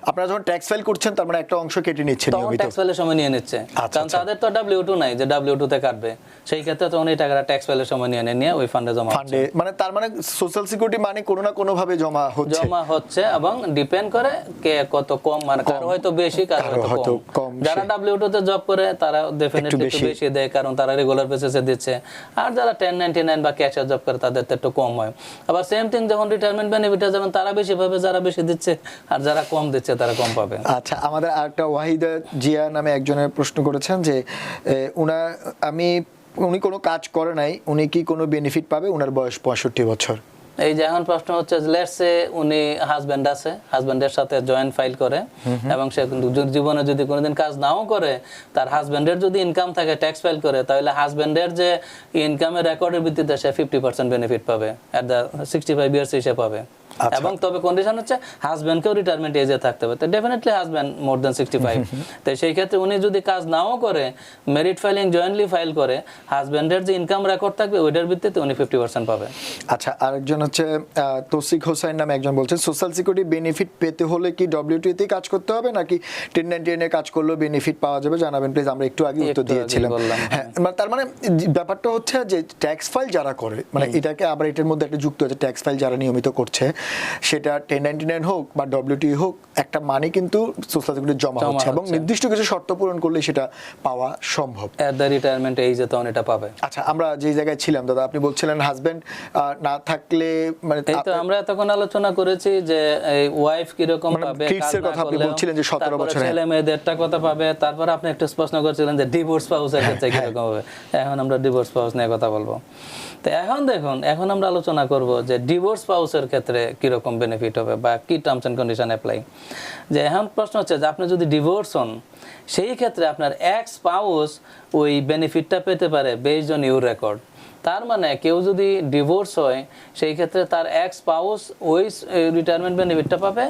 আপনারা যখন ট্যাক্স ফাইল করছেন তার মানে একটা অংশ কেটে নিচ্ছে নিয়মিত, ট্যাক্স ফাইলের সময় নিয়ে নিচ্ছে, কারণ তাদের তো W2 নাই যে W2 তে কাটবে, সেই ক্ষেত্রে তখন এই টাকাটা ট্যাক্স ফাইলের সময় নিয়ে ওই ফান্ডে জমা হচ্ছে। মানে তার মানে সোশ্যাল সিকিউরিটি মানে কোনো না কোনো ভাবে জমা হচ্ছে এবং ডিপেন্ড করে কে কত কম, মানে কারো হয়তো বেশি, কারো হয়তো কম। যারা W2 তে জব করে তারা ডেফিনেটলি একটু বেশি দেয়, কারণ তারা রেগুলার বেসিসে দিচ্ছে, আর যারা 1099 বা ক্যাশে জব করে তাদের তো একটু কম হয়। আবার সেম থিং যখন রিটায়ারমেন্ট বেনিফিটে যাবেন তারা বেশি পাবে, যারা বেশি দিচ্ছে, আর যারা কম দিচ্ছে তারা কম পাবে। আচ্ছা, আমাদের আরেকটা ওয়াহিদা জিয়া নামে একজনের প্রশ্ন করেছেন যে উনি কোনো কাজ করে নাই, উনি কি কোনো বেনিফিট পাবে? উনার বয়স 65 বছর। এই যে এখন প্রশ্ন হচ্ছে, লেটস সে উনি হাজবেন্ড আছে, হাজবেন্ডের সাথে জয়েন্ট ফাইল করে, এবং সে কিন্তু জীবনে যদি কোনোদিন কাজ নাও করে, তার হাজবেন্ডের যদি ইনকাম থাকে ট্যাক্স ফাইল করে, তাহলে হাজবেন্ডের যে ইনকামের রেকর্ডের ভিত্তিতে সে 50% বেনিফিট পাবে, এট দ্য 65 ইয়ার্স সে পাবে। এবং তবে কন্ডিশন হচ্ছে হাজবেন্ডকেও রিটায়ারমেন্ট এজে থাকতে হবে, তো ডেফিনেটলি হাজবেন্ড মোর দেন 65। তো সেই ক্ষেত্রে উনি যদি কাজ নাও করে, মেরিট ফাইলিং জয়েন্টলি ফাইল করে, হাজবেন্ডের যে ইনকাম রেকর্ড থাকবে ওইটার ভিত্তিতে উনি 50% পাবে। আচ্ছা, আরেকজন হচ্ছে তৌসিক হোসেন নামে একজন বলছেন, সোশ্যাল সিকিউরিটি বেনিফিট পেতে হলে কি W2 তেই কাজ করতে হবে নাকি 1099 এ কাজ করলেও বেনিফিট পাওয়া যাবে? জানাবেন প্লিজ। আমরা একটু আগে উত্তর দিয়েছিলাম। হ্যাঁ, তার মানে ব্যাপারটা হচ্ছে যে ট্যাক্স ফাইল যারা করে, মানে এটাকে আবার এটার মধ্যে একটা যুক্ত আছে, ট্যাক্স ফাইল যারা নিয়মিত করছে, সেটা 1099 হোক বা W2 হোক, একটা মানি কিন্তু সোশ্যাল সিকিউরিটি জমা হচ্ছে, এবং নির্দিষ্ট কিছু শর্ত পূরণ করলে সেটা পাওয়া সম্ভব। এট দ্য রিটায়ারমেন্ট এজে তখন এটা পাবে। আচ্ছা, আমরা যে জায়গায় ছিলাম দাদা, আপনি বলছিলেন হাজবেন্ড না থাকলে, মানে এই তো আমরা তখন আলোচনা করেছি যে এই ওয়াইফ কি রকম পাবে, কিডসের কথা আপনি বলছিলেন যে 17 বছরের ছেলে মেয়েদেরটা কথা পাবে, তারপর আপনি একটা প্রশ্ন করেছিলেন যে ডিভোর্স স্পাউসের ক্ষেত্রে কি রকম হবে। এখন আমরা ডিভোর্স স্পাউস নিয়ে কথা বলবো। তো এখন দেখুন, এখন আমরা আলোচনা করব যে ডিভোর্স স্পাউসের ক্ষেত্রে কি রকম বেনিফিট হবে বা কি টার্মস এন্ড কন্ডিশন অ্যাপ্লাই। যে এখন প্রশ্ন হচ্ছে যে আপনি যদি ডিভোর্স হন, সেই ক্ষেত্রে আপনার এক্স স্পাউস ওই বেনিফিটটা পেতে পারে বেসড অন ইউর রেকর্ড। তার মানে কেউ যদি ডিভোর্স হয়, সেই ক্ষেত্রে তার এক্স স্পাউস ওই রিটায়ারমেন্ট বেনিফিটটা পাবে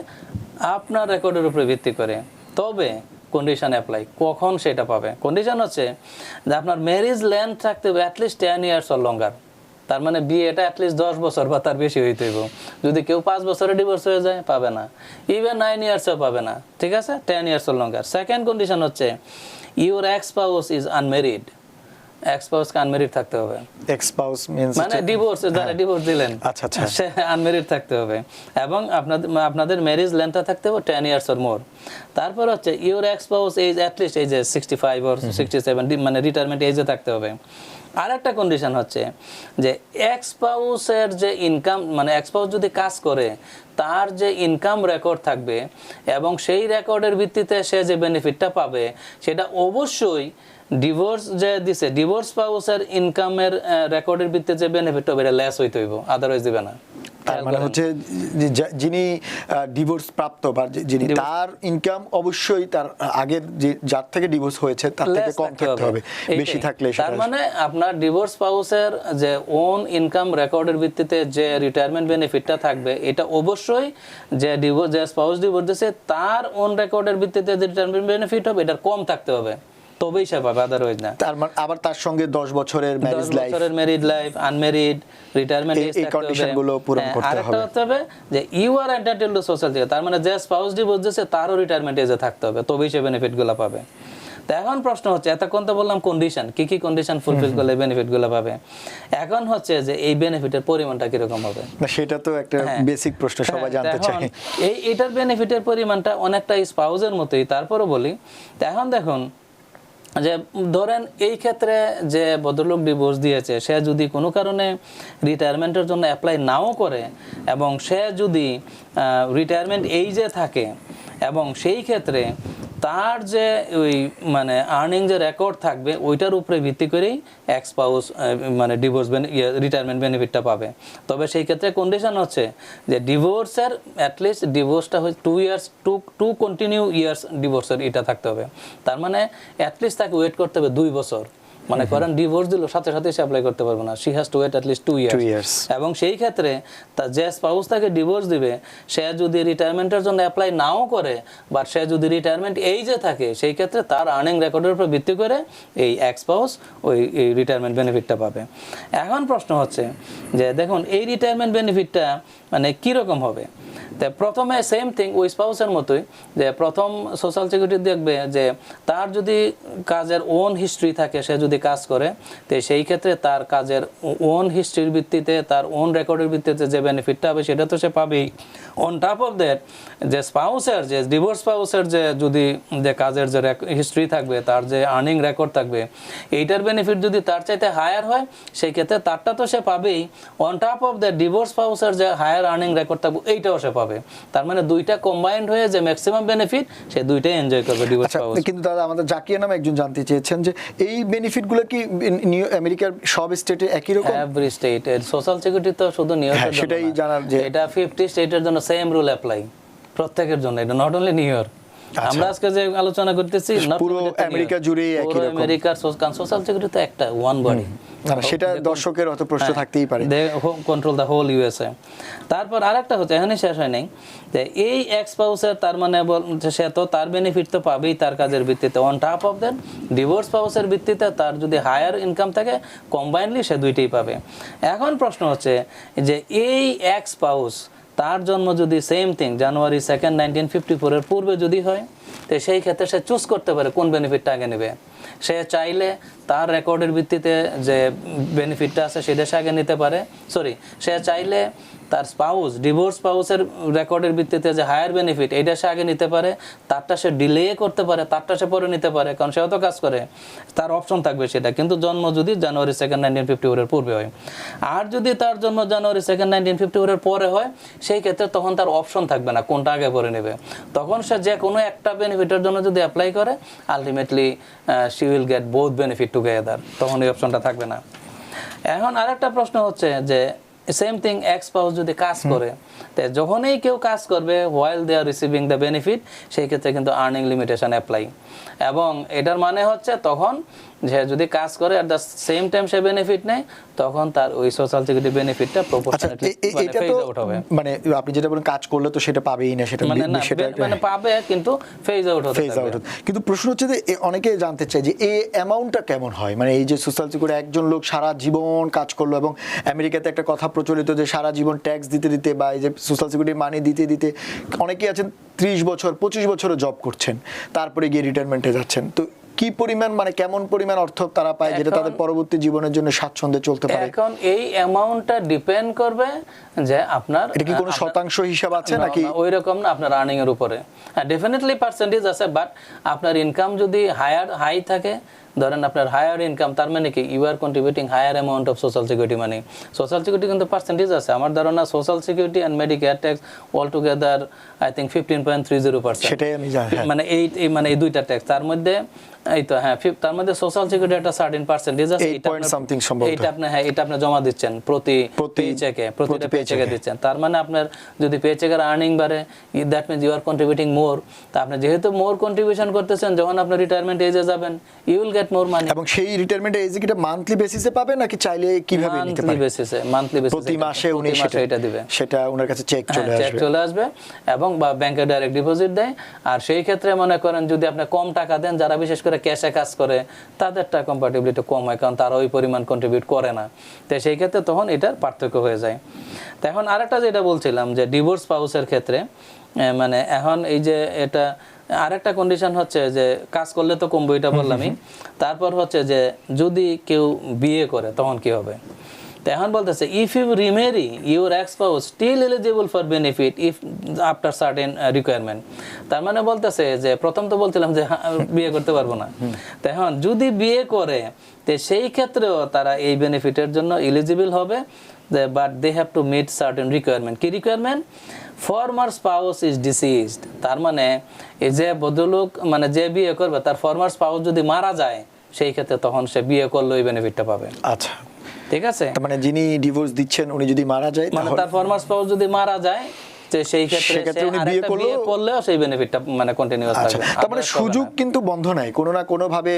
আপনার রেকর্ডের উপরে ভিত্তি করে। তবে কন্ডিশন অ্যাপ্লাই, কখন সেটা পাবে? কন্ডিশন হচ্ছে যে আপনার ম্যারেজ লেন্থ থাকতে হবে অ্যাটলিস্ট 10 ইয়ার্স অর লঙ্গার। তার মানে বিয়েটা অ্যাটলিস্ট 10 বছর বা তার বেশি হইতে হইব। যদি কেউ 5 বছরে ডিভোর্স হয়ে যায় পাবে না, ইভেন 9 ইয়ার্সও পাবে না, ঠিক আছে, 10 years or longer. Second condition হচ্ছে your ex spouse is unmarried, ex স্পাউসকে আনমেরিড থাকতে হবে। এক্স স্পাউস মিন্স মানে ডিভোর্স, যারা ডিভোর্স দিলেন আচ্ছা আচ্ছা, সে আনমেরিড থাকতে হবে এবং আপনাদের ম্যারেজ লেন্থটা থাকতে হবে 10 ইয়ার্স অর মোর। তারপর হচ্ছে your ex spouse age at least এই যে 65 অর 67, মানে রিটায়ারমেন্ট এজে থাকতে হবে। আরেকটা কন্ডিশন হচ্ছে যে এক্স স্পাউসের যে ইনকাম, মানে এক্স স্পাউস যদি কাজ করে তার যে ইনকাম রেকর্ড থাকবে এবং সেই রেকর্ডের ভিত্তিতে সে যে বেনিফিটটা পাবে সেটা অবশ্যই ডিভোর্স যে দিছে, ডিভোর্স স্পাউসের ইনকামের রেকর্ডের ভিত্তিতে যে বেনিফিট হবে এটা লেস হইতে হইব, আদারওয়াইজ দিবে না। তার মানে হচ্ছে যিনি ডিভোর্স প্রাপ্ত বা যিনি, তার ইনকাম অবশ্যই তার আগের যে যার থেকে ডিভোর্স হয়েছে তার থেকে কম থাকতে হবে, বেশি থাকলে সেটা। তার মানে আপনার ডিভোর্স স্পাউসের যে ওন ইনকাম রেকর্ডের ভিত্তিতে যে রিটায়ারমেন্ট বেনিফিটটা থাকবে এটা অবশ্যই যে স্পাউস ডিভোর্স দিয়েছে তার ওন রেকর্ডের ভিত্তিতে যে রিটায়ারমেন্ট বেনিফিট হবে এটার কম থাকতে হবে, তবেই সে পাবে, আদারওয়াইজ না। তার মানে আবার তার সঙ্গে 10 বছরের ম্যারেজ লাইফ, 10 বছরের married life, unmarried, retirement age থাকতে হবে, এই কন্ডিশনগুলো পূরণ করতে হবে। আরেকটা হতে হবে যে you are entitled to social security, তার মানে যে স্পাউস ডিভোর্স দিয়েছে তারও রিটায়ারমেন্ট এজে থাকতে হবে, তবেই সে বেনিফিটগুলো পাবে। তো এখন প্রশ্ন হচ্ছে, এতক্ষণ তো বললাম কন্ডিশন, কি কি কন্ডিশন ফুলফিল করলে বেনিফিটগুলো পাবে। এখন হচ্ছে যে এই বেনিফিটের পরিমাণটা কিরকম হবে, না সেটা তো একটা বেসিক প্রশ্ন, সবাই জানতে চায়। এটার বেনিফিটের পরিমাণটা অনেকটা স্পাউসের মতোই, তারপরও বলি। তো এখন দেখুন যে ধরেন এই ক্ষেত্রে যে ভদ্রলোক ডিভোর্স দিয়েছে সে যদি কোনো কারণে রিটায়ারমেন্টের জন্য অ্যাপ্লাই নাও করে এবং সে যদি রিটায়ারমেন্ট এইজে থাকে এবং সেই ক্ষেত্রে তার যে ওই মানে আর্নিং যে রেকর্ড থাকবে ওইটার উপরে ভিত্তি করেই এক্স স্পাউস মানে ডিভোর্স রিটায়ারমেন্ট বেনিফিটটা পাবে। তবে সেই ক্ষেত্রে কন্ডিশন হচ্ছে যে ডিভোর্সের অ্যাটলিস্ট ডিভোর্সটা হচ্ছে 2 ইয়ার্স, টু কন্টিনিউ ইয়ার্স ডিভোর্সের এটা থাকতে হবে। তার মানে অ্যাটলিস্ট তাকে ওয়েট করতে হবে 2 বছর। মানে করেন ডিভোর্স দিল সাথে সাথে সে অ্যাপ্লাই করতে পারবে না, she has to wait at least 2 years. এবং সেই ক্ষেত্রে তার যে স্পাউস তাকে ডিভোর্স দিবে সে যদি রিটায়ারমেন্টের জন্য অ্যাপ্লাই নাও করে বা সে যদি রিটায়ারমেন্ট এইজে থাকে সেই ক্ষেত্রে তার আর্নিং রেকর্ডের উপর ভিত্তি করে এই এক্স স্পাউস ওই রিটায়ারমেন্ট বেনিফিটটা পাবে। এখন প্রশ্ন হচ্ছে যে দেখুন এই রিটায়ারমেন্ট বেনিফিটটা মানে কীরকম হবে। তো প্রথমে সেম থিং ওই স্পাউসের মতোই, যে প্রথম সোশ্যাল সিকিউরিটি দেখবে যে তার যদি কাজের ওন হিস্ট্রি থাকে, সে যদি কাজ করে তো সেই ক্ষেত্রে তার কাজের ওন হিস্ট্রির ভিত্তিতে তার ওন রেকর্ডের ভিত্তিতে যে বেনিফিটটা হবে সেটা তো সে পাবেই। অন টপ অফ দ্যাট যে স্পাউসের যে ডিভোর্স স্পাউসের যে যদি যে কাজের যে হিস্ট্রি থাকবে, তার যে আর্নিং রেকর্ড থাকবে, এইটার বেনিফিট যদি তার চাইতে হায়ার হয় সেই ক্ষেত্রে তারটা তো সে পাবেই। On top of that divorce স্পাউসের যে হায়ার আর্নিং রেকর্ড থাকবে এইটাও সে পাবে। তার মানে দুইটা কম্বাইন্ড হয়ে যে ম্যাক্সিমাম বেনিফিট সে দুইটাই এনজয় করবে ডিভোর্স স্পাউস। কিন্তু দাদা আমাদের জাকিয়া নামে একজন জানতে চেয়েছেন যে এই বেনিফিটগুলো কি নিউ আমেরিকার সব স্টেটে একই রকম? এভরি স্টেট এর সোশ্যাল সিকিউরিটি তো শুধু নিউ ইয়র্কের জন্য সেটাই জানার যে এটা 50 স্টেটের জন্য সেম রুল অ্যাপ্লাই প্রত্যেকের জন্য, এটা নট অনলি নিউ ইয়র্ক। আমরা আজকে যে আলোচনা করতেছি পুরো আমেরিকা জুড়ে একই রকম, আমেরিকার সোশ্যাল সিকিউরিটি তো একটা ওয়ান বডি। সেটা দর্শকের অত প্রশ্ন থাকতেই পারে, দে কন্ট্রোল দ্য হোল ইউএসএ। তারপর আরেকটা হচ্ছে এখানে শেষ হয় নাই যে এই এক্স স্পাউসের তার মানে সে তো তার বেনিফিট তো পাবেই তার কাজের ভিত্তিতে। On top of that divorce স্পাউসের ভিত্তিতে তার যদি হায়ার ইনকাম থাকে কম্বাইনলি সে দুইটাই পাবে। এখন প্রশ্ন হচ্ছে যে এই এক্স স্পাউস তার জন্ম যদি সেম থিং জানুয়ারি 2, 1954 এর পূর্বে যদি হয় তো সেই ক্ষেত্রে সে চুজ করতে পারে কোন বেনিফিটটা আগে নেবে। সে চাইলে তার রেকর্ডের ভিত্তিতে যে বেনিফিটটা আছে সেটা সে আগে নিতে পারে, সে চাইলে তার স্পাউস ডিভোর্স স্পাউসের রেকর্ডের ভিত্তিতে যে হায়ার বেনিফিট এইটা সে আগে নিতে পারে, তারটা সে ডিলে করতে পারে, তারটা সে পরে নিতে পারে, কারণ সেও তো কাজ করে, তার অপশন থাকবে সেটা। কিন্তু জন্ম যদি জানুয়ারি 2, 1954 এর পূর্বে হয়, আর যদি তার জন্ম জানুয়ারি 2, 1954 এর পরে হয় সেই ক্ষেত্রে তখন তার অপশন থাকবে না কোনটা আগে পরে নেবে। তখন সে যে কোনো একটা বেনিফিটের জন্য যদি অ্যাপ্লাই করে ultimately she will get both benefit together, তখন এই অপশনটা থাকবে না। এখন আরেকটা প্রশ্ন হচ্ছে যে সেম থিং এক্স স্পাউস যদি কাজ করে, তো যখনই কেউ কাজ করবে while they are receiving the benefit সেই ক্ষেত্রে কিন্তু আর্নিং লিমিটেশন অ্যাপ্লাই। এবং এটার মানে হচ্ছে তখন যে যদি কাজ করে at the same time say benefit নেয়, তখন তার ওই সোশ্যাল সিকিউরিটি বেনিফিটটা আচ্ছা প্রপোর্শনালি এটা তো ফেজ আউট হবে। মানে আপনি যেটা বলেন কাজ করলে তো সেটা পাবেই না, সেটা মানে না সেটা মানে পাবে কিন্তু ফেজ আউট হতে ফেজ থাকবে। আউট। কিন্তু প্রশ্ন হচ্ছে যে অনেকে জানতে চায় যে এই অ্যামাউন্টটা কেমন হয়, মানে এই যে সোশ্যাল সিকিউরিটি একজন লোক সারা জীবন কাজ করলো, এবং আমেরিকাতে একটা কথা প্রচলিত যে সারা জীবন ট্যাক্স দিতে দিতে বা এই যে সোশ্যাল সিকিউরিটি মানি দিতে দিতে অনেকেই আছেন 30 বছর 25 বছরও জব করছেন, তারপরে গিয়ে রিটায়ারমেন্টে যাচ্ছেন। তো কি পরিমাণ মানে কেমন পরিমাণ অর্থ তারা পায় যেটা তাদের পরবর্তী জীবনের জন্য স্বাচ্ছন্দ্যে চলতে পারে? এখন এই অ্যামাউন্টটা ডিপেন্ড করবে যে আপনার এটা কি কোনো শতাংশ হিসাব আছে নাকি ওই রকম না, আপনার আর্নিং এর উপরে ডেফিনেটলি পার্সেন্টেজ আছে, বাট আপনার ইনকাম যদি হাই থাকে, ধরেন আপনার হায়ার ইনকাম, তার মানে কি you are contributing higher amount of social security money. Social security কিন্তু পার্সেন্টেজ আছে, আমার ধারণা social security and Medicare tax all together I think 15.30%। সেটাই আমি জানি, হ্যাঁ। মানে এই দুইটা ট্যাক্স, তার মধ্যে এই তো হ্যাঁ তার মধ্যে সোশ্যাল সিকিউরিটি একটা সার্টেন পার্সেন্টেজ আছে, 8 point something সম্ভবত। এটা আপনি জমা দিচ্ছেন প্রতিটা পেচেকে দিচ্ছেন। তার মানে আপনার যদি পেচেকের আর্নিং বাড়ে, that means you are contributing more. তা আপনি যেহেতু মোর কন্ট্রিবিউশন করতেছেন, যখন আপনি রিটায়ারমেন্ট এজে যাবেন ইউ উইল গেট মোর মানি। এবং সেই রিটায়ারমেন্ট এজে কি মান্থলি বেসিসে পাবে নাকি চাইলে কিভাবে নিতে পারে? মান্থলি বেসিসে প্রতি মাসে উনি এটা দিবে, সেটা ওনার কাছে চেক চলে আসবে এবং বা ব্যাংকে ডাইরেক্ট ডিপোজিট দেয়। আর সেই ক্ষেত্রে মনে করেন যদি আপনি কম টাকা দেন, যারা বিশেষ করে ক্যাশে কাজ করে তাদেরটা কম্পারেটিভলি কম হয়, কারণ তারা ওই পরিমাণ কন্ট্রিবিউট করে না। তো সেই ক্ষেত্রে তখন এটার পার্থক্য হয়ে যায়। তো এখন আরেকটা যেটা বলছিলাম যে ডিভোর্স স্পাউসের ক্ষেত্রে মানে এখন এই যে এটা আরেকটা কন্ডিশন হচ্ছে যে কাজ করলে তো কমবে, এটা বললামই। তারপর হচ্ছে যে যদি কেউ বিয়ে করে তখন কি হবে। তো এখন বলতেছে if you remarry your ex spouse still eligible for benefit if after certain requirement. তার মানে বলতেছে যে প্রথম তো বলছিলাম যে বিয়ে করতে পারবো না, তো এখন যদি বিয়ে করে তো সেই ক্ষেত্রেও তারা এই বেনিফিটের জন্য এলিজিবল হবে, but they have to meet certain requirement. কি requirement? Former spouse is deceased. তার মানে এই যে ভদ্রলোক মানে যে বিয়ে করবে তার ফর্মার স্পাউস যদি মারা যায়, সেই ক্ষেত্রে তখন সে বিয়ে করলে ওই বেনিফিটটা পাবে। আচ্ছা, ঠিক আছে। মানে যিনি ডিভোর্স দিচ্ছেন উনি যদি মারা যায়, মানে তার ফর্মার স্পাউস যদি মারা যায়, সেই ক্ষেত্রে উনি বিয়ে করলেও সেই বেনিফিটটা মানে কন্টিনিউয়াস থাকবে। তার মানে সুযোগ কিন্তু বন্ধ নাই, কোনো না কোনো ভাবে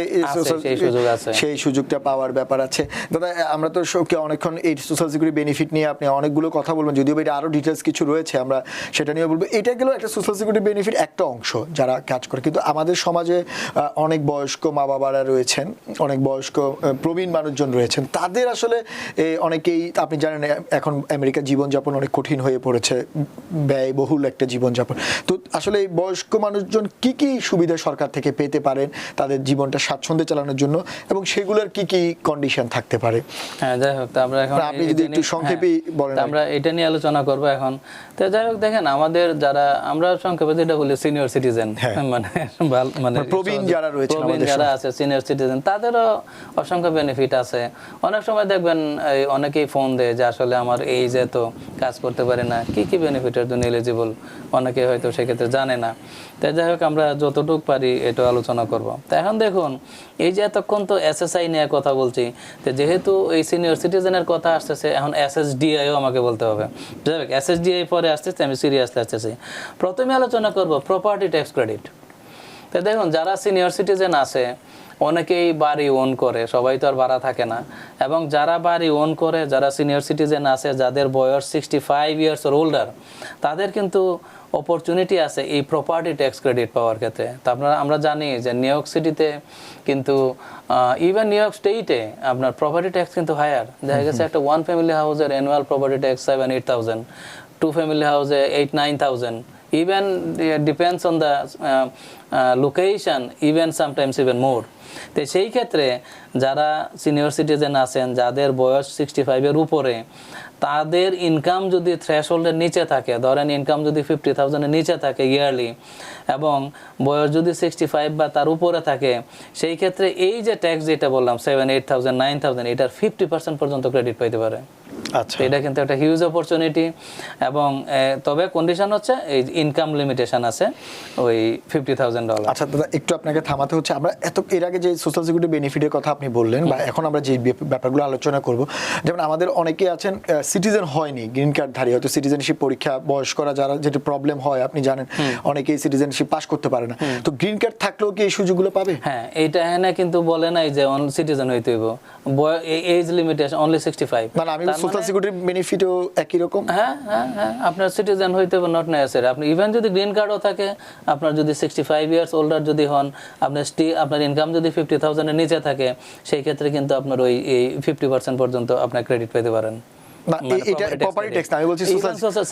সেই সুযোগটা পাওয়ার ব্যাপার আছে। দাদা আমরা তো অনেকক্ষণ এই সোশ্যাল সিকিউরিটি বেনিফিট নিয়ে আপনি অনেকগুলো কথা বলবেন, যদিও এটা আরো ডিটেলস কিছু রয়েছে, আমরা সেটা নিয়ে বলবো। এটা গেল একটা সোশ্যাল সিকিউরিটি বেনিফিট একটা অংশ যারা কাজ করে, কিন্তু আমাদের সমাজে অনেক বয়স্ক মা বাবারা রয়েছেন, অনেক বয়স্ক প্রবীণ মানুষজন রয়েছেন, তাদের আসলে অনেকেই আপনি জানেন এখন আমেরিকার জীবনযাপন অনেক কঠিন হয়ে পড়েছে, ব্যয়বহুল একটা জীবনযাপন। তো আসলে এই বয়স্ক মানুষজন কি কি সুবিধা সরকার থেকে পেতে পারেন তাদের জীবনটা স্বাচ্ছন্দ্যে চালানোর জন্য, এবং সেগুলোর কি কি কন্ডিশন থাকতে পারে? হ্যাঁ, যাই হোক আমরা এখন আপনি যদি একটু সংক্ষেপে বলেন। আমরা এটা নিয়ে আলোচনা করব এখন। তো যাই হোক দেখেন, আমাদের যারা আমরা সংক্ষেপে যেটা বলি সিনিয়র সিটিজেন, মানে প্রবীণ যারা রয়েছে, প্রবীণ যারা আছে সিনিয়র সিটিজেন, তাদেরও অসংখ্য বেনিফিট আছে। অনেক সময় দেখবেন অনেকেই ফোন দেয় যে আসলে আমার এই যে তো কাজ করতে পারে না, কি কি বেনিফিটের জন্য এলিজিবল, অনেকে হয়তো সেক্ষেত্রে জানে না। তাই যাই হোক আমরা যতটুকু পারি এটা আলোচনা করব। তো এখন দেখুন এই যে এতক্ষণ তো এসএসআই নিয়ে কথা বলছি, তো যেহেতু এই সিনিয়র সিটিজেনের কথা আসতেছে, এখন এসএসডিআইও আমাকে বলতে হবে। যাই হোক এসএসডিআই পরে আসতেছে, আমি সিরিয়াসলি আসতেছি। প্রথমে আলোচনা করব প্রপার্টি ট্যাক্স ক্রেডিট। তো দেখুন যারা সিনিয়র সিটিজেন আছে অনেকেই বাড়ি ওন করে, সবাই তো আর ভাড়া থাকে না, এবং যারা বাড়ি ওন করে, যারা সিনিয়র সিটিজেন আছে, যাদের বয়স 65 ইয়ার্স ওর ওল্ডার, তাদের কিন্তু অপরচুনিটি আছে এই প্রপার্টি ট্যাক্স ক্রেডিট পাওয়ার ক্ষেত্রে। তো আমরা জানি যে নিউ ইয়র্ক সিটিতে কিন্তু ইভেন নিউ ইয়র্ক স্টেটে আপনার প্রপার্টি ট্যাক্স কিন্তু হায়ার। দেখা গেছে একটা 1 ফ্যামিলি হাউসের অ্যানুয়াল প্রপার্টি ট্যাক্স 7-8,000, 2 ফ্যামিলি হাউসে 8-9,000, even depends on the location, even sometimes even more. তো সেই ক্ষেত্রে যারা সিনিয়র সিটিজেন আছেন, যাদের বয়স 65 এর উপরে, তাদের ইনকাম যদি থ্রেশহোল্ডের নিচে থাকে, ধরেন ইনকাম যদি 50,000 এর নিচে থাকে ইয়ারলি, এবং বয়স যদি 65 বা তার উপরে থাকে, সেই ক্ষেত্রে এই যে ট্যাক্স যেটা বললাম 7-8,000-9,000, এটার 50% পর্যন্ত ক্রেডিট পাইতে পারে। আচ্ছা। এটা কিন্তু একটা হিউজ অপরচুনিটি। এবং তবে কন্ডিশন হচ্ছে এই ইনকাম লিমিটেশন আছে ওই $50,000। আচ্ছা দাদা, একটু আপনাকে থামাতে হচ্ছে। আমরা এর আগে যে সোশ্যাল সিকিউরিটি বেনিফিটের কথা আপনি বললেন, বা এখন আমরা যে ব্যাপারগুলো আলোচনা করব, যেমন আমাদের অনেকে আছেন সিটিজেন হয়নি, গ্রিন কার্ডধারী, হয়তো সিটিজেনশিপ পরীক্ষা বয়স্করা যারা, যেটা প্রবলেম হয় আপনি জানেন, অনেকেই সিটিজেনশিপ পাস করতে পারে না, তো গ্রিন কার্ড থাকলেও কি এই সুযোগগুলো পাবে? হ্যাঁ, এইটা এখানে কিন্তু বলে নাই যে সিটিজেন হইতে হইব, এজ লিমিটেশন অনলি 65। মানে আমি সোশ্যাল সিকিউরিটি বেনিফিটও একই রকম? হ্যাঁ, আপনার সিটিজেন হইতে হবে, নট নেসেসারি। আপনি ইভেন যদি গ্রিন কার্ডও থাকে, আপনার যদি 65 ইয়ার্স ওল্ডার যদি হন, আপনার ইনকাম যদি 50,000 এর নিচে থাকে, সেই ক্ষেত্রে কিন্তু আপনার ওই 50% পর্যন্ত আপনার ক্রেডিট পেতে পারেন। না, এটা প্রপার্টি ট্যাক্স না, আমি বলছি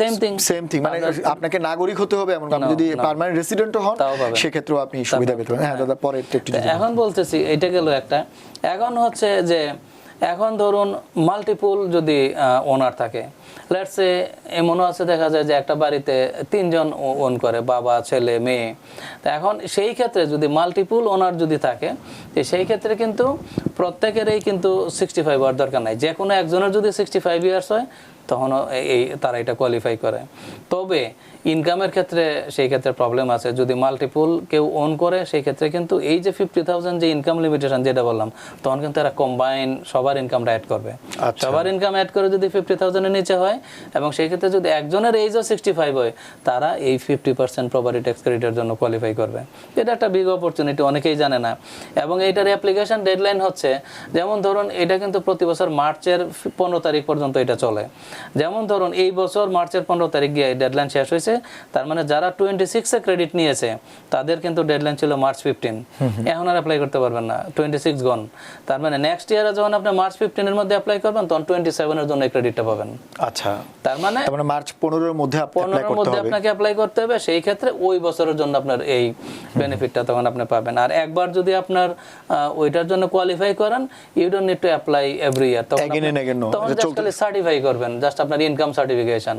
সেম থিং, মানে আপনাকে নাগরিক হতে হবে এমন, আপনি যদি পার্মানেন্ট রেসিডেন্টও হন সেক্ষেত্রেও আপনি সুবিধা পেতে পারেন। হ্যাঁ দাদা, পরে একটু এখন বলতেছি, এটা গেল একটা। এখন হচ্ছে যে এখন ধরুন মাল্টিপল যদি ওনার থাকে, লেটস সে এমনও আছে, দেখা যায় যে একটা বাড়িতে 3 জন ওন করে, বাবা, ছেলে, মেয়ে। তো এখন সেই ক্ষেত্রে যদি মাল্টিপল ওনার যদি থাকে, সেই ক্ষেত্রে কিন্তু প্রত্যেকেরই কিন্তু 65 হওয়ার দরকার নাই। যে কোনো একজনের যদি 65 ইয়ার্স হয়, তখন তারা এটা কোয়ালিফাই করে। তবে ইনকামের ক্ষেত্রে সেই ক্ষেত্রে প্রবলেম আছে। যদি মাল্টিপল কেউ ওন করে, সেই ক্ষেত্রে কিন্তু এই যে 50,000 যে ইনকাম লিমিটেশন যেটা বললাম, তখন কিন্তু এরা কম্বাইন সবার ইনকামটা অ্যাড করবে। সবার ইনকাম অ্যাড করে যদি 50,000 এর নিচে হয়, এবং সেই ক্ষেত্রে যদি একজনের এজও 65 হয়, তারা এই 50% প্রপার্টি ট্যাক্স ক্রেডিটের জন্য কোয়ালিফাই করবে। এটা একটা বিগ অপরচুনিটি, অনেকেই জানে না। এবং এইটার অ্যাপ্লিকেশন ডেডলাইন হচ্ছে, যেমন ধরুন এটা কিন্তু প্রতি বছর মার্চের 15 তারিখ পর্যন্ত এটা চলে। যেমন ধরুন এই বছর মার্চের 15 তারিখ গিয়ে ডেডলাইন শেষ হয়েছে। তার মানে যারা 26 এ ক্রেডিট নিয়েছে, তাদের কিন্তু ডেডলাইন ছিল মার্চ 15। এখন আর অ্যাপ্লাই করতে পারবেন না, 26 গন। তার মানে নেক্সট ইয়ারে যখন আপনি মার্চ 15 এর মধ্যে অ্যাপ্লাই করবেন, তখন 27 এর জন্য এই ক্রেডিটটা পাবেন। আচ্ছা, তার মানে মার্চ 15 এর মধ্যে আপনাকে অ্যাপ্লাই করতে হবে। সেই ক্ষেত্রে ওই বছরের জন্য আপনার এই বেনিফিটটা তখন আপনি পাবেন। আর একবার যদি আপনার ওইটার জন্য কোয়ালিফাই করেন, you don't need to apply every year. তখন জাস্ট খালি সার্টিফাই করবেন, জাস্ট আপনার ইনকাম সার্টিফিকেশন।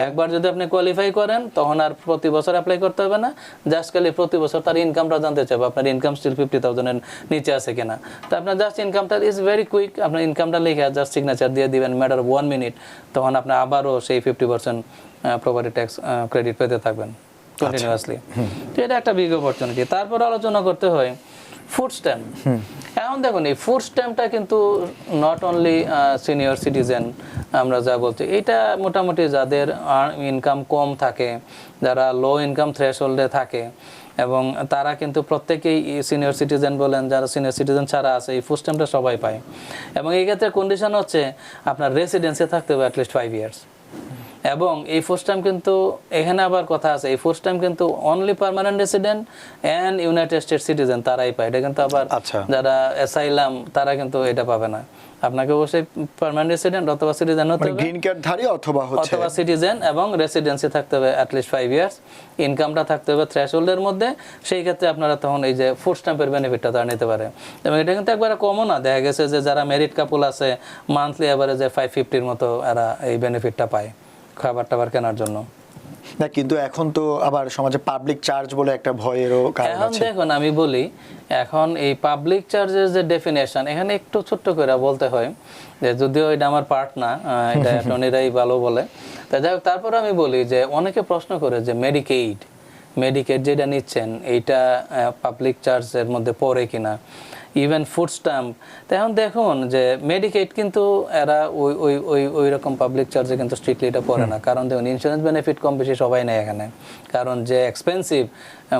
একবার যদি আপনি কোয়ালিফাই করেন, তখন আর প্রতি বছর অ্যাপ্লাই করতে হবে না। জাস্ট খালি প্রতি বছর তার ইনকামটা জানতে চাইবে, আপনার ইনকাম স্টিল 50,000 এর নিচে আছে কিনা। তো আপনার জাস্ট ইনকামটা ইজ ভেরি কুইক, আপনার ইনকামটা লিখে জাস্ট সিগনেচার দিয়ে দিবেন, ম্যাটার 1 মিনিট। তখন আপনি আবারও সেই 50% প্রপার্টি ট্যাক্স ক্রেডিট পেতে থাকবেন কন্টিনিউয়াসলি। তো এটা একটা বিগ অপরচুনিটি। তারপর আলোচনা করতে হয় ফুড স্ট্যাম্প। এখন দেখুন, এই ফুড স্ট্যাম্পটা কিন্তু নট অনলি সিনিয়র সিটিজেন, আমরা যা বলছি, এটা মোটামুটি যাদের ইনকাম কম থাকে, যারা লো ইনকাম থ্রেশহোল্ডে থাকে, এবং তারা কিন্তু প্রত্যেকেই সিনিয়র সিটিজেন বলেন, যারা সিনিয়র সিটিজেন ছাড়া আছে, এই ফুড স্ট্যাম্পটা সবাই পায়। এবং এই ক্ষেত্রে কন্ডিশন হচ্ছে আপনার রেসিডেন্সে থাকতে হবে অ্যাটলিস্ট 5 ইয়ার্স। এবং এই ফুড স্ট্যাম্প কিন্তু, এখানে আবার কথা আছে, এই ফুড স্ট্যাম্প কিন্তু only permanent resident and United States citizen তারাই পায়। এটা কিন্তু আবার যারা অ্যাসাইলাম, তারা কিন্তু এটা পাবে না। আপনাকে অবশ্যই পার্মানেন্ট রেসিডেন্ট অথবা সিটিজেন হতে হবে, গ্রিন কার্ডধারী অথবা সিটিজেন, এবং রেসিডেন্সি থাকতে হবে অ্যাটলিস্ট 5 ইয়ার্স। ইনকামটা থাকতে হবে থ্রেশহোল্ডের মধ্যে। সেই ক্ষেত্রে আপনারা তখন এই যে ফুড স্ট্যাম্পের বেনিফিটটা তারা নিতে পারে। এবং এটা কিন্তু একবারে কমও না, দেখা গেছে যে যারা ম্যারিড কাপল আছে, মান্থলি এভারেজে 550-র মতো এরা এই বেনিফিটটা পায় খাবার টাবার কেনার জন্য। না, কিন্তু এখন তো আবার সমাজে পাবলিক চার্জ বলে একটা ভয়েরও কারণ আছে। এখন দেখুন, আমি বলি, এখন এই পাবলিক চার্জের যে ডেফিনেশন, এখানে একটু ছোট্ট করে বলতে হয়, যে যদিও এটা আমার পার্ট না, এটা অ্যাটর্নিরাই ভালো বলে। যাই হোক, তারপর আমি বলি যে অনেকে প্রশ্ন করে যে মেডিকেড যেটা নিচ্ছেন, এইটা পাবলিক চার্জের মধ্যে পড়ে কিনা, ইভেন ফুড স্ট্যাম্প। তো এখন দেখুন যে মেডিকেড কিন্তু এরা ওই রকম পাবলিক চার্জে কিন্তু স্ট্রিক্টলি এটা পড়ে না। কারণ দেখুন, ইন্স্যুরেন্স বেনিফিট কম বেশি সবাই নেয় এখানে, কারণ যে এক্সপেন্সিভ,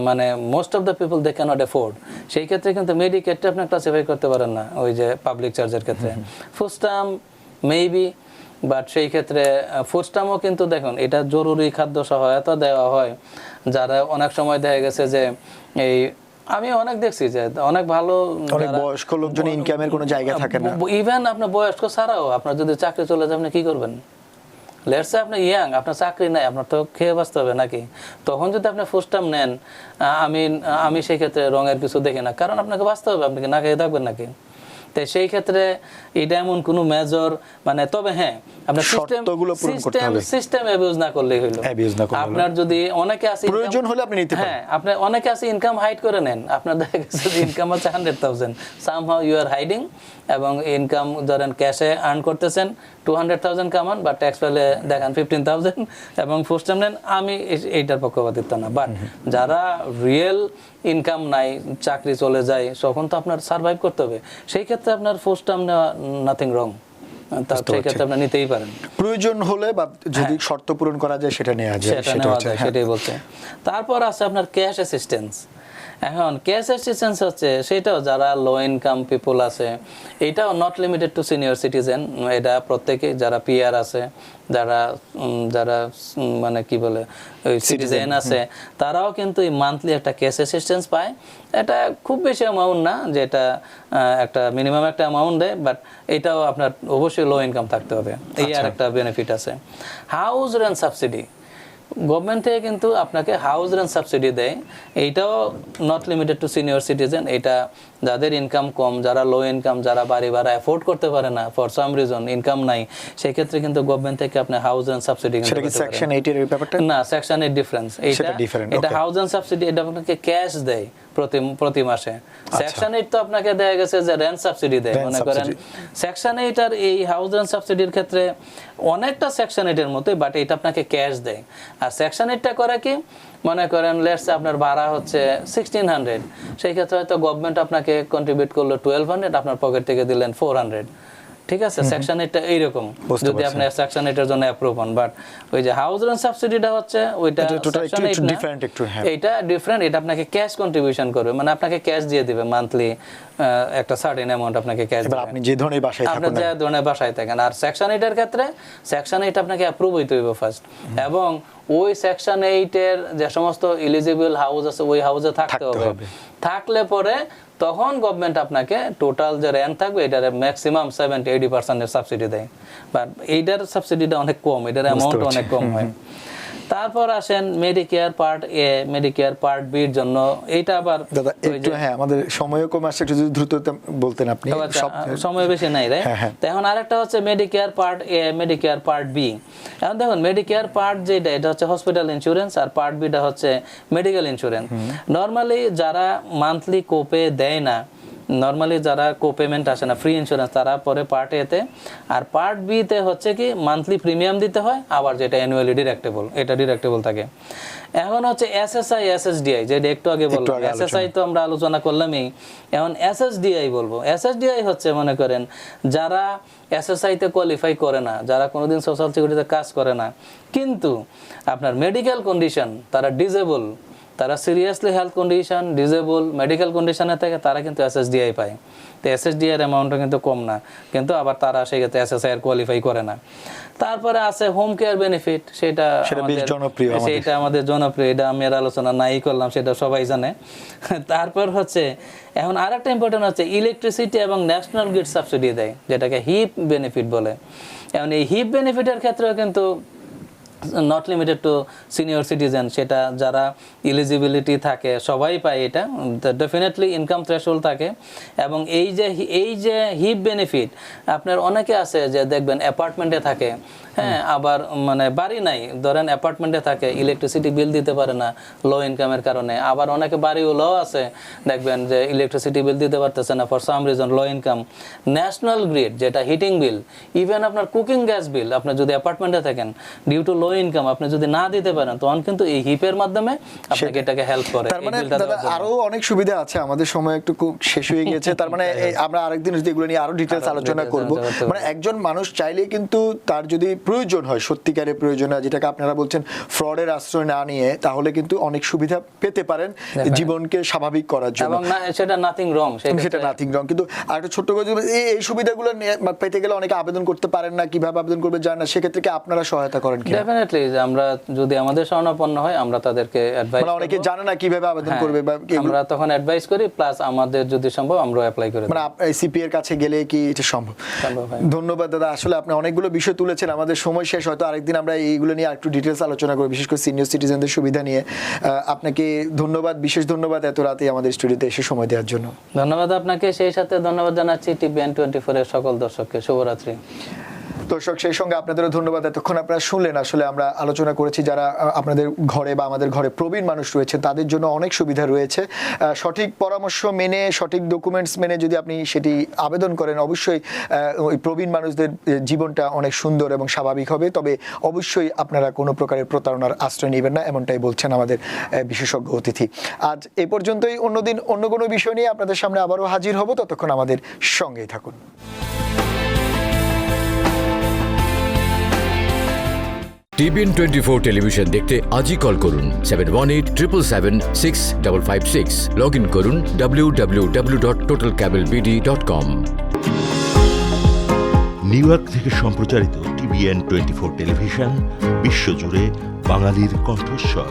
মানে most of the people they can't afford. সেই ক্ষেত্রে কিন্তু মেডিকেডটা আপনি ক্লাসিফাই করতে পারেন না ওই যে পাবলিক চার্জের ক্ষেত্রে। ফুড স্ট্যাম্প মেবি, বাট সেই ক্ষেত্রে ফুড স্ট্যাম্পও কিন্তু দেখুন, এটা জরুরি খাদ্য সহায়তা দেওয়া হয়। যারা অনেক সময় দেখা গেছে যে এই, আমি অনেক দেখছি যে অনেক ভালো বয়স্ক লোকজন ইনকামের কোনো জায়গা থাকে না। ইভেন আপনার বয়স্ক ছাড়াও আপনার যদি চাকরি চলে যায়, আপনি কি করবেন? লেটস সে আপনি ইয়াং, আপনার চাকরি নাই, আপনার তো খেয়ে বাঁচতে হবে নাকি? তখন যদি আপনি ফুড স্ট্যাম্প নেন, আমি সেই ক্ষেত্রে রঙের কিছু দেখি না, কারণ আপনাকে বাঁচতে হবে, আপনি কি না খেয়ে থাকবেন নাকি? তো সেই ক্ষেত্রে এটা এমন কোনো মেজর মানে, তবে হ্যাঁ আপনার শর্তগুলো পূরণ করতে হবে। সিস্টেম অ্যাবিউজ না করলেই হলো। আপনার যদি অনেকে আছে প্রয়োজন হলে আপনি নিতে পারেন। হ্যাঁ, আপনার অনেকে আছে ইনকাম হাইড করে নেন, আপনার দেখা গেছে যে ইনকাম আছে 100,000, সামহাউ ইউ আর হাইডিং, এবং ইনকাম ধরেন ক্যাশে আর্ন করতেছেন 200,000 কামান, বা ট্যাক্স পেলে দেখান 15,000 এবং ফুস্টাম নেন। আমি এইটার পক্ষপাতিত্ব না, বাট যারা রিয়েল ইনকাম নাই, চাকরি চলে যায়, তখন তো আপনার সার্ভাইভ করতে হবে। সেই ক্ষেত্রে আপনার ফুস্টাম নেওয়া নাথিং রং, সেই ক্ষেত্রে আপনার নিতেই পারেন। প্রয়োজন হলে বা যদি শর্ত পূরণ করা যায় সেটা নেওয়া যায়, সেটাই বলছে। তারপর আছে আপনার ক্যাশ অ্যাসিস্ট্যান্স। এখন ক্যাশ অ্যাসিস্ট্যান্স হচ্ছে সেটাও যারা লো ইনকাম পিপল আছে, এটাও not limited to senior citizen, এটা প্রত্যেকে যারা পিআর আছে, যারা যারা মানে কি বলে ওই সিটিজেন আছে, তারাও কিন্তু এই মান্থলি একটা ক্যাশ অ্যাসিস্ট্যান্স পায়। এটা খুব বেশি অ্যামাউন্ট না, যেটা একটা মিনিমাম একটা অ্যামাউন্ট দেয়, বাট এটাও আপনার অবশ্যই লো ইনকাম থাকতে হবে, এই আর একটা বেনিফিট আছে। হাউস রেন্ট সাবসিডি, গভর্নমেন্ট থেকে কিন্তু আপনাকে হাউস রেন্ট সাবসিডি দেয়, এইটাও not limited to senior citizen. এটা যাদের ইনকাম কম, যারা লো ইনকাম, যারা বাড়ি ভাড়া অ্যাফোর্ড করতে পারে না, ফর সাম রিজন ইনকাম নাই, সেই ক্ষেত্রে কিন্তু গভর্নমেন্ট থেকে আপনি হাউস রেন্ট সাবসিডি সেকশন 8 এর ব্যাপারটা না, সেকশন 8 ডিফারেন্স। এটা হাউস রেন্ট সাবসিডি, এটা আপনাকে ক্যাশ দেয় প্রতি মাসে। সেকশন 8 তো আপনাকে দেয়া গেছে যে রেন্ট সাবসিডি দেয়। মনে করেন সেকশন 8 আর এই হাউস রেন্ট সাবসিডির ক্ষেত্রে অনেকটা সেকশন 8 এর মতোই, বাট এটা আপনাকে ক্যাশ দেয়। আর সেকশন 8টা করে কি, মনে করেন লেটস আপনার ভাড়া হচ্ছে 1600, সেই ক্ষেত্রে হয়তো গভর্নমেন্ট আপনাকে কন্ট্রিবিউট করলো 1200, আপনার পকেট থেকে দিলেন 400, ঠিক আছে? সেকশন 8টা এইরকম, যদি আপনি সেকশন 8 এর জন্য অ্যাপ্রুভ হন। বাট ওই যে হাউস রেন্ট সাবসিডিটা হচ্ছে ওইটা ডিফারেন্ট একটু, হ্যাঁ এটা ডিফারেন্ট। এটা আপনাকে ক্যাশ কন্ট্রিবিউশন করবে, মানে আপনাকে ক্যাশ দিয়ে দিবে মান্থলি একটা সার্টেন অ্যামাউন্ট আপনাকে ক্যাশ দিবে, আপনি যে ধরনের বাসায় থাকেন, আপনি যে ধরনের বাসায় থাকেন। আর সেকশন 8 এর ক্ষেত্রে সেকশন 8 আপনাকে অ্যাপ্রুভ হইতে হইবে ফার্স্ট, এবং ওই সেকশন 8 এর যে সমস্ত এলিজিবল হাউস আছে ওই হাউসে থাকতে হবে। থাকলে পরে তখন গভর্নমেন্ট আপনাকে টোটাল যে রেন্ট থাকবে এটার ম্যাক্সিমাম 70-80% এর সাবসিডি দেয়, বাট এইটার সাবসিডিটা অনেক কম, এটার অ্যামাউন্ট অনেক কম হয়। তারপর আসেন Medicare part A, Medicare part B এর জন্য, এইটা আবার দাদা একটু, হ্যাঁ আমাদের সময়ও কম আসছে, একটু যদি দ্রুত বলতেন আপনি, সময় বেশি নাই রে। তো এখন আরেকটা হচ্ছে Medicare part A, Medicare part B. এখন দেখুন মেডিকেয়ার পার্ট যেটা, এটা হচ্ছে হসপিটাল ইন্স্যুরেন্স, আর পার্ট বিটা হচ্ছে মেডিকেল ইন্স্যুরেন্স। নর্মালি যারা মান্থলি কোপে দেয় না, নর্মালি যারা কোপেমেন্ট আসে না, ফ্রি ইন্স্যুরেন্স, তারা পরে পার্ট এতে, আর পার্ট বিতে হচ্ছে কি মান্থলি প্রিমিয়াম দিতে হয়, আবার যেটা অ্যানুয়ালি ডিডাক্টেবল, এটা ডিডাক্টেবল থাকে। এখন হচ্ছে এসএসআই, এসএসডিআই, যেটা একটু আগে বললাম, এসএসআই তো আমরা আলোচনা করলামই, এখন এসএসডিআই বলবো। এসএসডিআই হচ্ছে মনে করেন যারা এসএসআই তে কোয়ালিফাই করে না, যারা কোনোদিন সোশ্যাল সিকিউরিটিতে কাজ করে না, কিন্তু আপনার মেডিকেল কন্ডিশন, তারা ডিজেবল, তারা seriously health condition, disable medical কন্ডিশনে থাকে, তারা কিন্তু এসএসডিআই পায়। তো এসএসডিআই এর অ্যামাউন্টটা কিন্তু কম না, কিন্তু আবার তারা সেই ক্ষেত্রে এসএসআই এর কোয়ালিফাই করে না। তারপরে আছে হোম কেয়ার বেনিফিট, সেটা জনপ্রিয়, সেটা আমাদের জনপ্রিয়, এটা আমি আর আলোচনা নাই করলাম, সেটা সবাই জানে। তারপর হচ্ছে এখন আরেকটা ইম্পর্টেন্ট হচ্ছে ইলেকট্রিসিটি এবং ন্যাশনাল গ্রিড সাবসিডি দেয়, যেটাকে হিপ বেনিফিট বলে। এখন এই হিপ বেনিফিটের ক্ষেত্রেও কিন্তু not limited to senior citizen, সেটা যারা এলিজিবিলিটি থাকে সবাই পায়, এটা ডেফিনেটলি ইনকাম থ্রেশহোল্ড থাকে। এবং এই যে হিপ বেনিফিট, আপনার অনেকে আছে যে দেখবেন অ্যাপার্টমেন্টে থাকে, হ্যাঁ, আবার মানে বাড়ি নাই, ধরেন অ্যাপার্টমেন্টে থাকে, ইলেকট্রিসিটি বিল দিতে পারে না লো ইনকামের কারণে, আবার অনেকে বাড়িও লো আছে, দেখবেন যে ইলেকট্রিসিটি বিল দিতে পারতেছে না for some reason, low income. National grid যেটা হিটিং বিল, ইভেন আপনার কুকিং গ্যাস বিল, আপনি যদি অ্যাপার্টমেন্টে থাকেন ডিউ টু লো ইনকাম আপনি যদি না দিতে পারেন, তখন কিন্তু এই হিপের মাধ্যমে আপনাকে এটাকে হেল্প করে। তার মানে আরো অনেক সুবিধা আছে। আমাদের সময় একটু শেষ হয়ে গিয়েছে, তার মানে আমরা আরেকদিন যদি এগুলো নিয়ে আরো ডিটেইলস আলোচনা করব। মানে একজন মানুষ চাইলে কিন্তু তার যদি প্রয়োজন হয়, সত্যিকারের প্রয়োজন হয়, যেটাকে আপনারা বলছেন ফ্রডের আশ্রয় না নিয়ে, তাহলে কিন্তু অনেক সুবিধা পেতে পারেন জীবনকে স্বাভাবিক করার জন্য। এবং সেটা নাথিং রং, সেটা নাথিং রং। কিন্তু আরেকটা ছোট্ট করে এই সুবিধাগুলো পেতে গেলে অনেকে আবেদন করতে পারেন না, কিভাবে আবেদন করবে জানেন না, সেক্ষেত্রে কি আপনারা সহায়তা করেন কি? ডেফিনেটলি আমরা যদি আমাদের শরণাপন্ন হয় আমরা তাদেরকে অ্যাডভাইস মানে অনেকে জানে না কিভাবে আবেদন করবে বা আমরা তখন অ্যাডভাইস করি, প্লাস আমাদের যদি সম্ভব আমরা অ্যাপ্লাই করে মানে সিপি এর কাছে গেলে কি এটা সম্ভব? হয়। ধন্যবাদ দাদা, আসলে আপনি অনেকগুলো বিষয় তুলেছেন, আমাদের সময় শেষ, হয়তো আরেকদিন আমরা এইগুলো নিয়ে একটু ডিটেলস আলোচনা করব, বিশেষ করে সিনিয়র সিটিজেনদের সুবিধা নিয়ে। আপনাকে ধন্যবাদ, বিশেষ ধন্যবাদ এত রাতে আমাদের স্টুডিওতে এসে সময় দেওয়ার জন্য। ধন্যবাদ আপনাকে, সেই সাথে ধন্যবাদ জানাচ্ছি টিভিএন 24 এর সকল দর্শককে। শুভরাত্রি। দর্শক, সেই সঙ্গে আপনাদেরও ধন্যবাদ। এতক্ষণ আপনারা শুনলেন, আসলে আমরা আলোচনা করেছি যারা আপনাদের ঘরে বা আমাদের ঘরে প্রবীণ মানুষ রয়েছে তাদের জন্য অনেক সুবিধা রয়েছে। সঠিক পরামর্শ মেনে, সঠিক ডকুমেন্টস মেনে যদি আপনি সেটি আবেদন করেন, অবশ্যই ওই প্রবীণ মানুষদের জীবনটা অনেক সুন্দর এবং স্বাভাবিক হবে। তবে অবশ্যই আপনারা কোনো প্রকারের প্রতারণার আশ্রয় নেবেন না, এমনটাই বলছেন আমাদের বিশেষজ্ঞ অতিথি। আজ এ পর্যন্তই, অন্যদিন অন্য কোনো বিষয় নিয়ে আপনাদের সামনে আবারও হাজির হব, ততক্ষণ আমাদের সঙ্গেই থাকুন। টিভিএন 24 টেলিভিশন দেখতে আজই কল করুন 7187776556। লগ ইন করুন www.totalcablebd.com। নিউ ইয়র্ক থেকে সম্প্রচারিত টিভিএন 24 টেলিভিশন বিশ্বজুড়ে বাঙালির কণ্ঠস্বর।